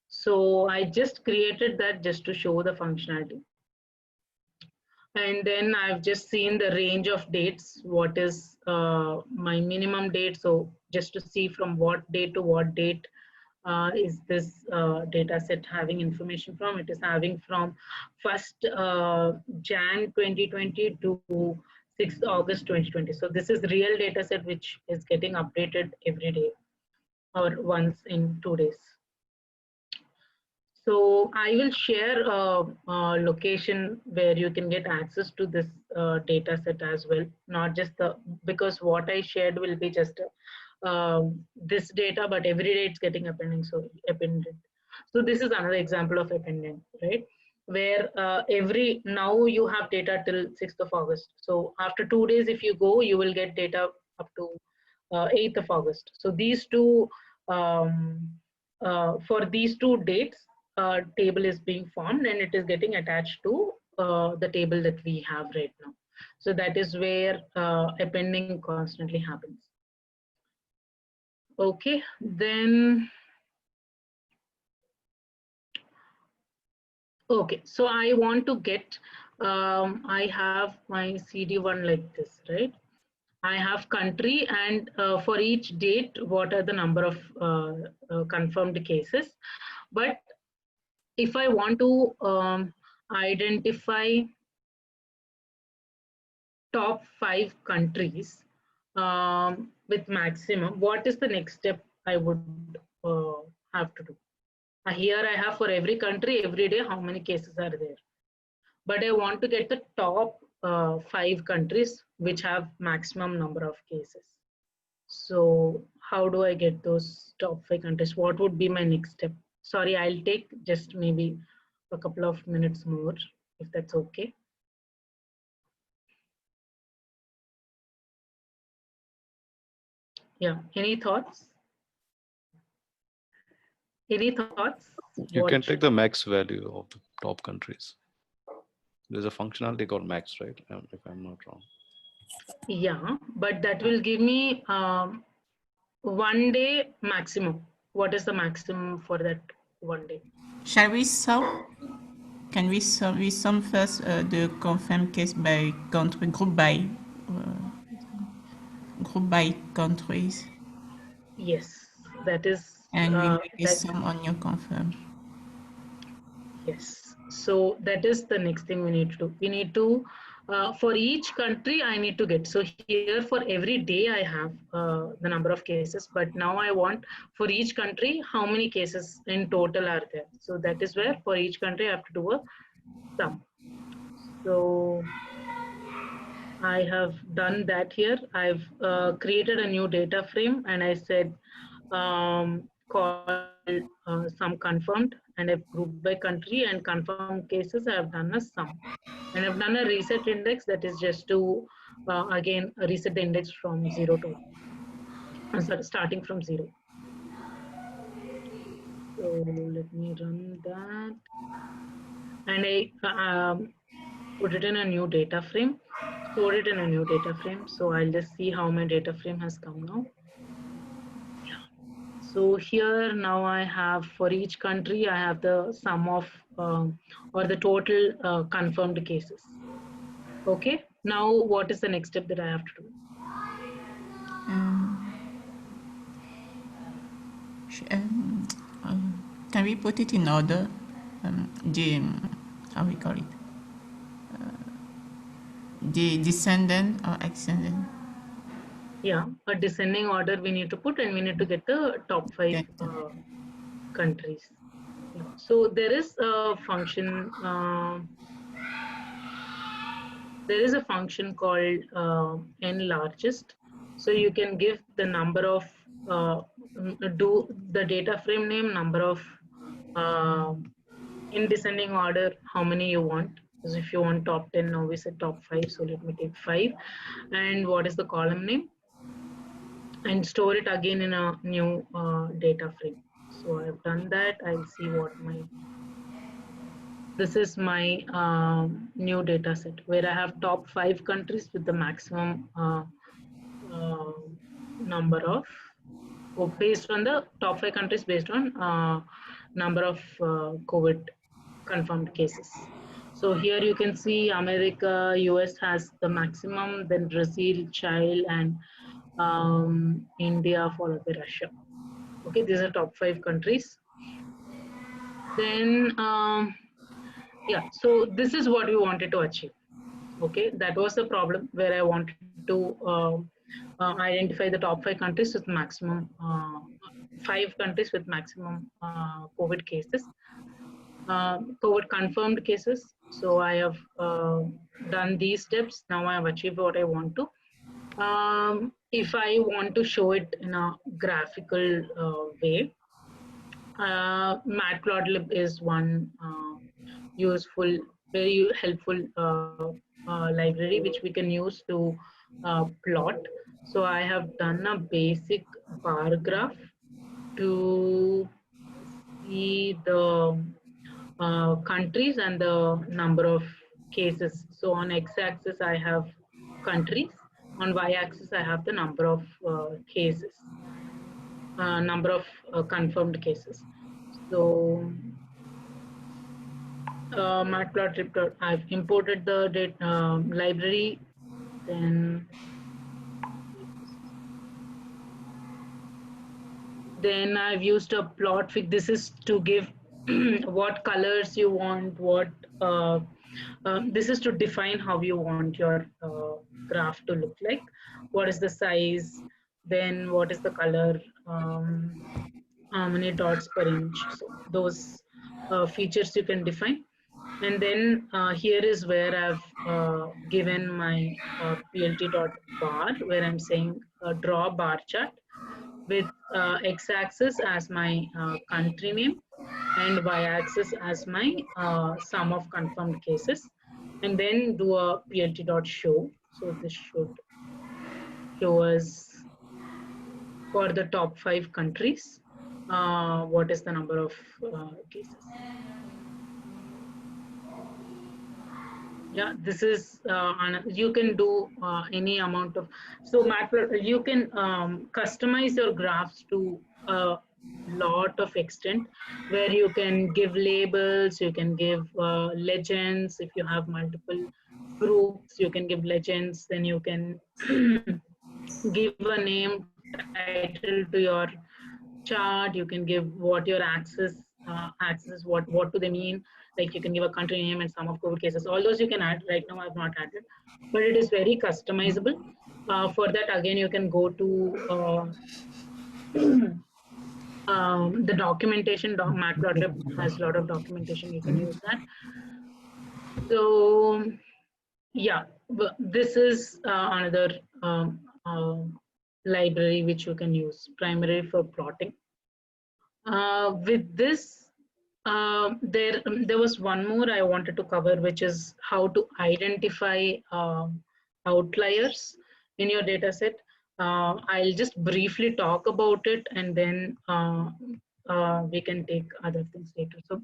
A: So I just created that just to show the functionality. And then I've just seen the range of dates, what is my minimum date. So just to see from what date to what date is this data set having information from. It is having from 1st Jan 2020 to 6th August 2020. So this is real data set which is getting updated every day or once in 2 days. So I will share a location where you can get access to this data set as well, not just the, because what I shared will be just this data, but every day it's getting appended. So appended. So this is another example of appended, right? Where now you have data till 6th of August. So after 2 days, if you go, you will get data up to 8th of August. So these two, for these 2 dates, table is being formed and it is getting attached to the table that we have right now. So that is where appending constantly happens. Okay, then, okay, so I want to get, I have my CD1 like this, right? I have country and for each date, what are the number of confirmed cases. But if I want to identify top 5 countries with maximum, what is the next step I would have to do? Here I have for every country, every day, how many cases are there. But I want to get the top 5 countries which have maximum number of cases. So how do I get those top 5 countries? What would be my next step? Sorry, I'll take just maybe a couple of minutes more, if that's okay. Yeah, any thoughts? Any thoughts?
D: You can take the max value of the top countries. There's a functionality called max, right? If I'm not wrong.
A: Yeah, but that will give me 1 day maximum. What is the maximum for that 1 day?
B: Shall we sum? Can we sum first the confirmed case by country, group by countries?
A: Yes, that is.
B: And we make a sum on your confirmed.
A: Yes. So that is the next thing we need to do. We need to, for each country, I need to get. So here for every day, I have the number of cases, but now I want for each country, how many cases in total are there. So that is where for each country, I have to do a sum. So I have done that here. I've created a new data frame and I said, called some confirmed, and I've grouped by country and confirmed cases. I have done a sum, and I've done a reset index that is just to again reset the index from 0 to sorry, starting from 0. So let me run that, and I put it in a new data frame, stored it in a new data frame. So I'll just see how my data frame has come now. So here now I have for each country, I have the sum of or the total confirmed cases. Okay, now what is the next step that I have to do?
B: Can we put it in order? How we call it? The descendant or ascendant?
A: Yeah, a descending order we need to put, and we need to get the top 5 countries. Yeah. So there is a function. There is a function called n largest. So you can give the number of do the data frame name, number of in descending order, how many you want. Because if you want top 10, now we said top 5. So let me take 5. And what is the column name? And store it again in a new data frame. So I've done that. I'll see what this is my new data set where I have top 5 countries with the maximum number of, based on the top 5 countries based on number of COVID confirmed cases. So here you can see America, US has the maximum, then Brazil, Chile, and India followed by Russia. Okay, these are top 5 countries. Then, yeah, so this is what we wanted to achieve. Okay, that was the problem where I wanted to identify the top 5 countries with maximum, 5 countries with maximum COVID cases, COVID confirmed cases. So I have done these steps. Now I have achieved what I want to. If I want to show it in a graphical way, Matplotlib is one useful, very helpful library which we can use to plot. So I have done a basic bar graph to see the countries and the number of cases. So on x-axis I have countries, on y-axis I have the number of cases, number of confirmed cases. So matplotlib, I've imported the data, library, then I've used a Plotfig. This is to give what colors you want, what this is to define how you want your graph to look like, what is the size, then what is the color, how many dots per inch. So those features you can define. And then here is where I've given my plt.bar, where I'm saying draw bar chart with x-axis as my country name and y-axis as my sum of confirmed cases, and then do a plt.show. So this should show us for the top 5 countries what is the number of cases. Yeah, this is you can do any amount of, so Matplotlib, you can customize your graphs to a lot of extent, where you can give labels, you can give legends. If you have multiple groups, you can give legends, then you can give a name title to your chart, you can give what your axis, what do they mean, like you can give a country name and sum of COVID cases. All those you can add. Right now I've not added, but it is very customizable. For that, again, you can go to the documentation. Matplotlib has a lot of documentation. You can use that. So yeah, this is another library which you can use primarily for plotting. With this, there was one more I wanted to cover, which is how to identify outliers in your data set. I'll just briefly talk about it, and then we can take other things later. So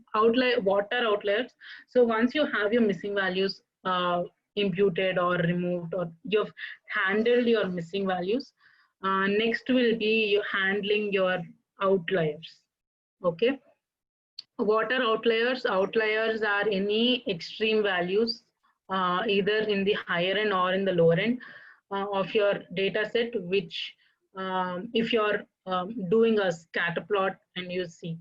A: what are outliers? So once you have your missing values imputed or removed, or you've handled your missing values, next will be you handling your outliers. Okay. What are outliers? Outliers are any extreme values, either in the higher end or in the lower end of your data set, which if you're doing a scatter plot and you see,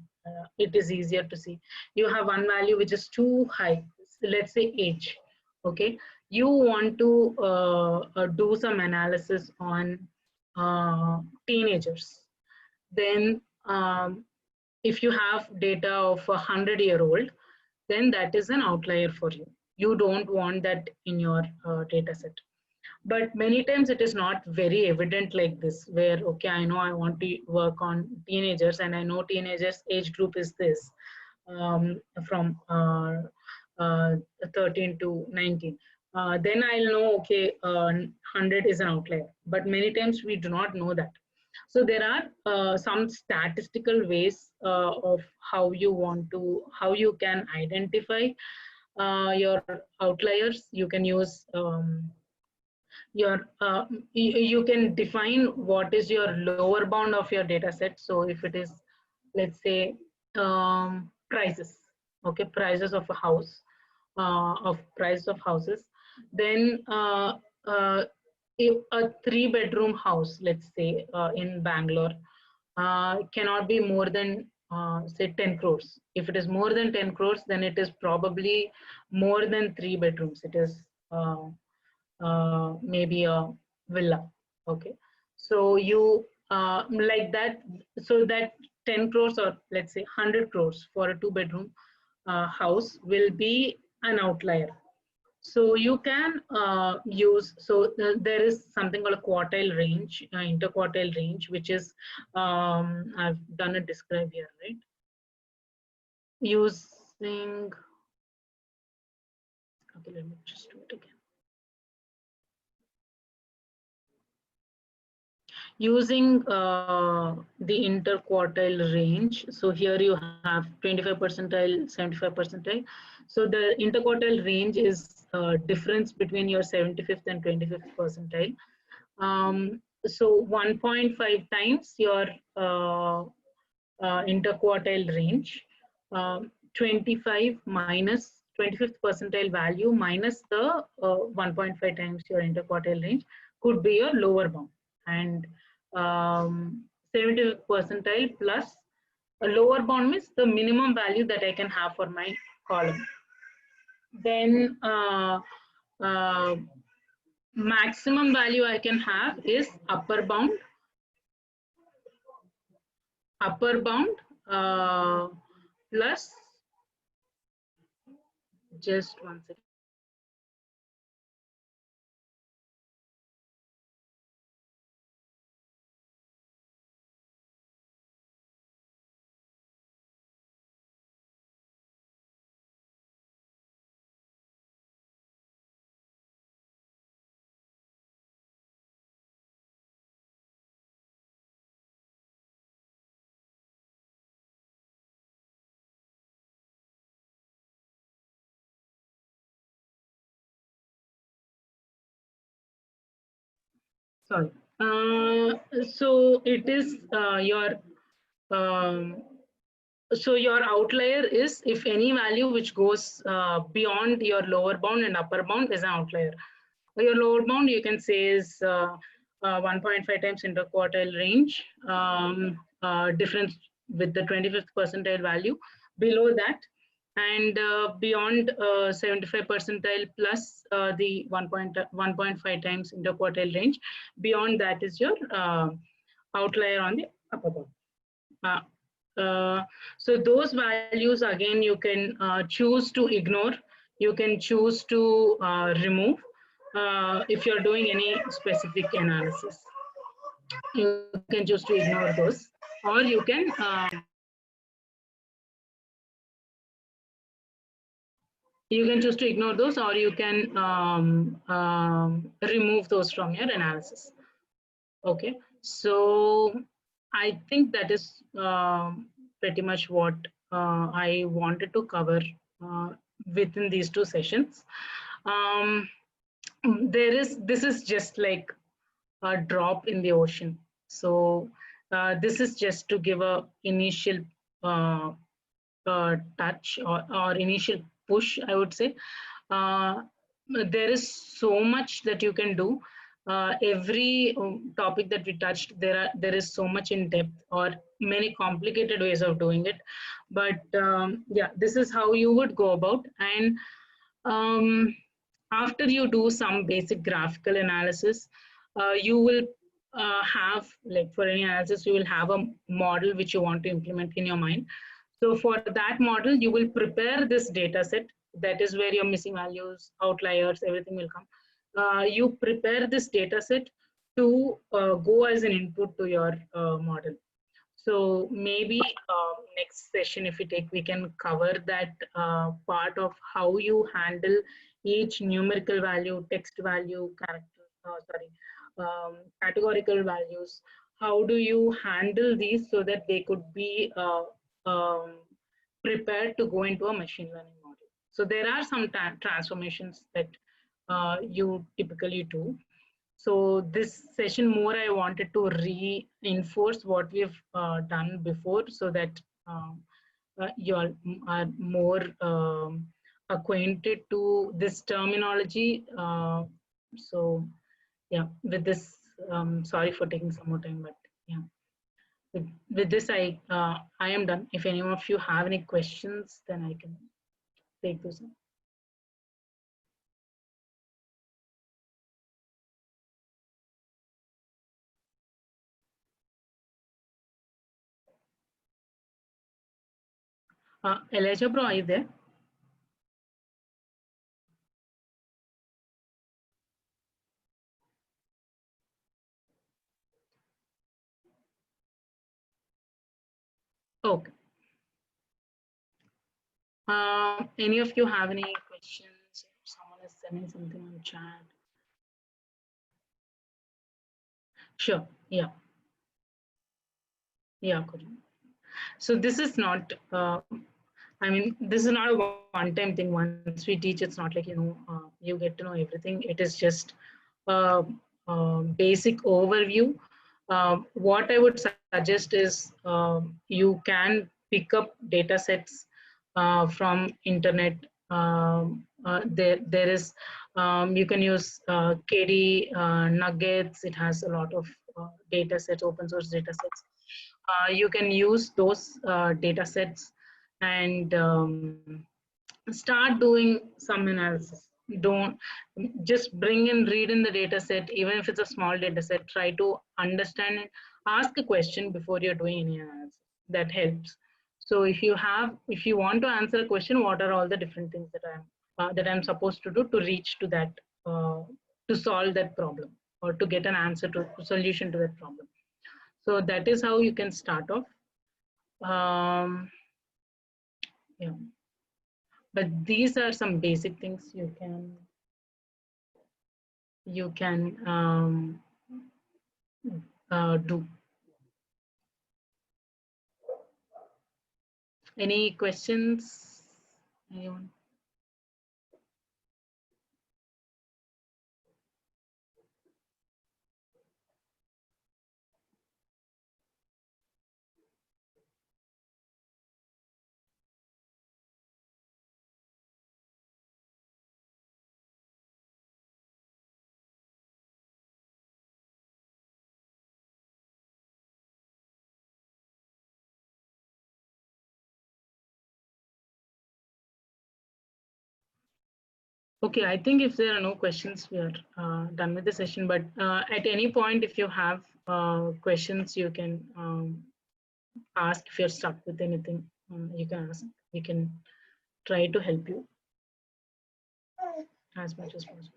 A: it is easier to see. You have one value which is too high, let's say age. Okay, you want to do some analysis on teenagers. Then if you have data of a 100-year-old, then that is an outlier for you. You don't want that in your data set. But many times it is not very evident like this, where, okay, I know I want to work on teenagers, and I know teenagers age group is this, from 13 to 19. Then I'll know, okay, 100 is an outlier. But many times we do not know that. So there are some statistical ways of how you can identify your outliers. You can use you can define what is your lower bound of your data set. So if it is, let's say, prices, okay, prices of a house, price of houses, then if a 3-bedroom house, let's say in Bangalore, cannot be more than say 10 crores. If it is more than 10 crores, then it is probably more than 3 bedrooms. It is maybe a villa. Okay, so you like that. So that 10 crores, or let's say 100 crores for a 2-bedroom house will be an outlier. So you can use, so there is something called a quartile range, interquartile range, which is, I've done a describe here, right? Using, okay, let me just do it again. Using the interquartile range. So here you have 25 percentile, 75 percentile. So the interquartile range is difference between your 75th and 25th percentile. So 1.5 times your interquartile range, 25 minus 25th percentile value minus the 1.5 times your interquartile range could be your lower bound. And 70th percentile plus a lower bound means the minimum value that I can have for my column. Then maximum value I can have is upper bound plus, just one second. Sorry. So it is so your outlier is if any value which goes beyond your lower bound and upper bound is an outlier. Your lower bound you can say is 1.5 times interquartile range, difference with the 25th percentile value. Below that, and beyond 75 percentile plus the 1.5 times interquartile range. Beyond that is your outlier on the upper bound. So those values, again, you can choose to ignore, you can choose to remove if you're doing any specific analysis. You can choose to ignore those, or you can choose to ignore those, or you can remove those from your analysis. Okay, so I think that is pretty much what I wanted to cover within these two sessions. This is just like a drop in the ocean. So this is just to give a initial touch or initial push, I would say. There is so much that you can do. Every topic that we touched, there is so much in depth or many complicated ways of doing it. But yeah, this is how you would go about. And after you do some basic graphical analysis, you will have, like for any analysis, you will have a model which you want to implement in your mind. So for that model, you will prepare this data set. That is where your missing values, outliers, everything will come. You prepare this data set to go as an input to your model. So maybe next session, if we take, we can cover that part of how you handle each numerical value, text value, categorical values. How do you handle these so that they could be prepared to go into a machine learning model? So there are some transformations that you typically do. So this session more, I wanted to reinforce what we've done before, so that you all are more acquainted to this terminology. So yeah, with this, sorry for taking some more time, but yeah. With this, I am done. If any of you have any questions, then I can take those. Elijah bro, are you there? Okay. Any of you have any questions? Someone is sending something on chat. Sure. Yeah. Yeah. Good. So this is not. I mean, this is not a one-time thing. Once we teach, it's not like you get to know everything. It is just a basic overview. What I would suggest is you can pick up data sets from internet. There is, you can use KD Nuggets. It has a lot of data sets, open source data sets. You can use those data sets and start doing some analysis. Don't just bring and read in the data set, even if it's a small data set. Try to understand and ask a question before you're doing any analysis. That helps. So if you want to answer a question, what are all the different things that I'm supposed to do to reach to that, to solve that problem, or to get an answer to solution to that problem. So that is how you can start off. Yeah, but these are some basic things you can do. Any questions? Anyone? Okay, I think if there are no questions, we are done with the session. But at any point, if you have questions, you can ask. If you're stuck with anything, you can ask. We can try to help you as much as possible.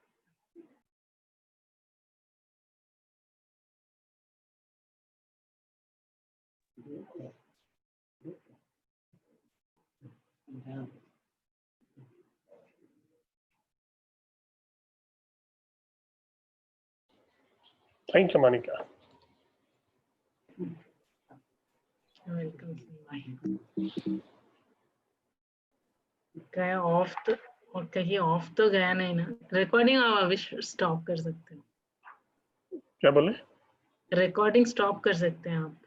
C: Thank you, Monica.
A: You're welcome. Bye. क्या of तो और कहीं of तो गया नहीं ना recording आप अभी स्टॉप कर सकते हो
C: क्या बोले?
A: रिकॉर्डिंग स्टॉप कर सकते हैं आप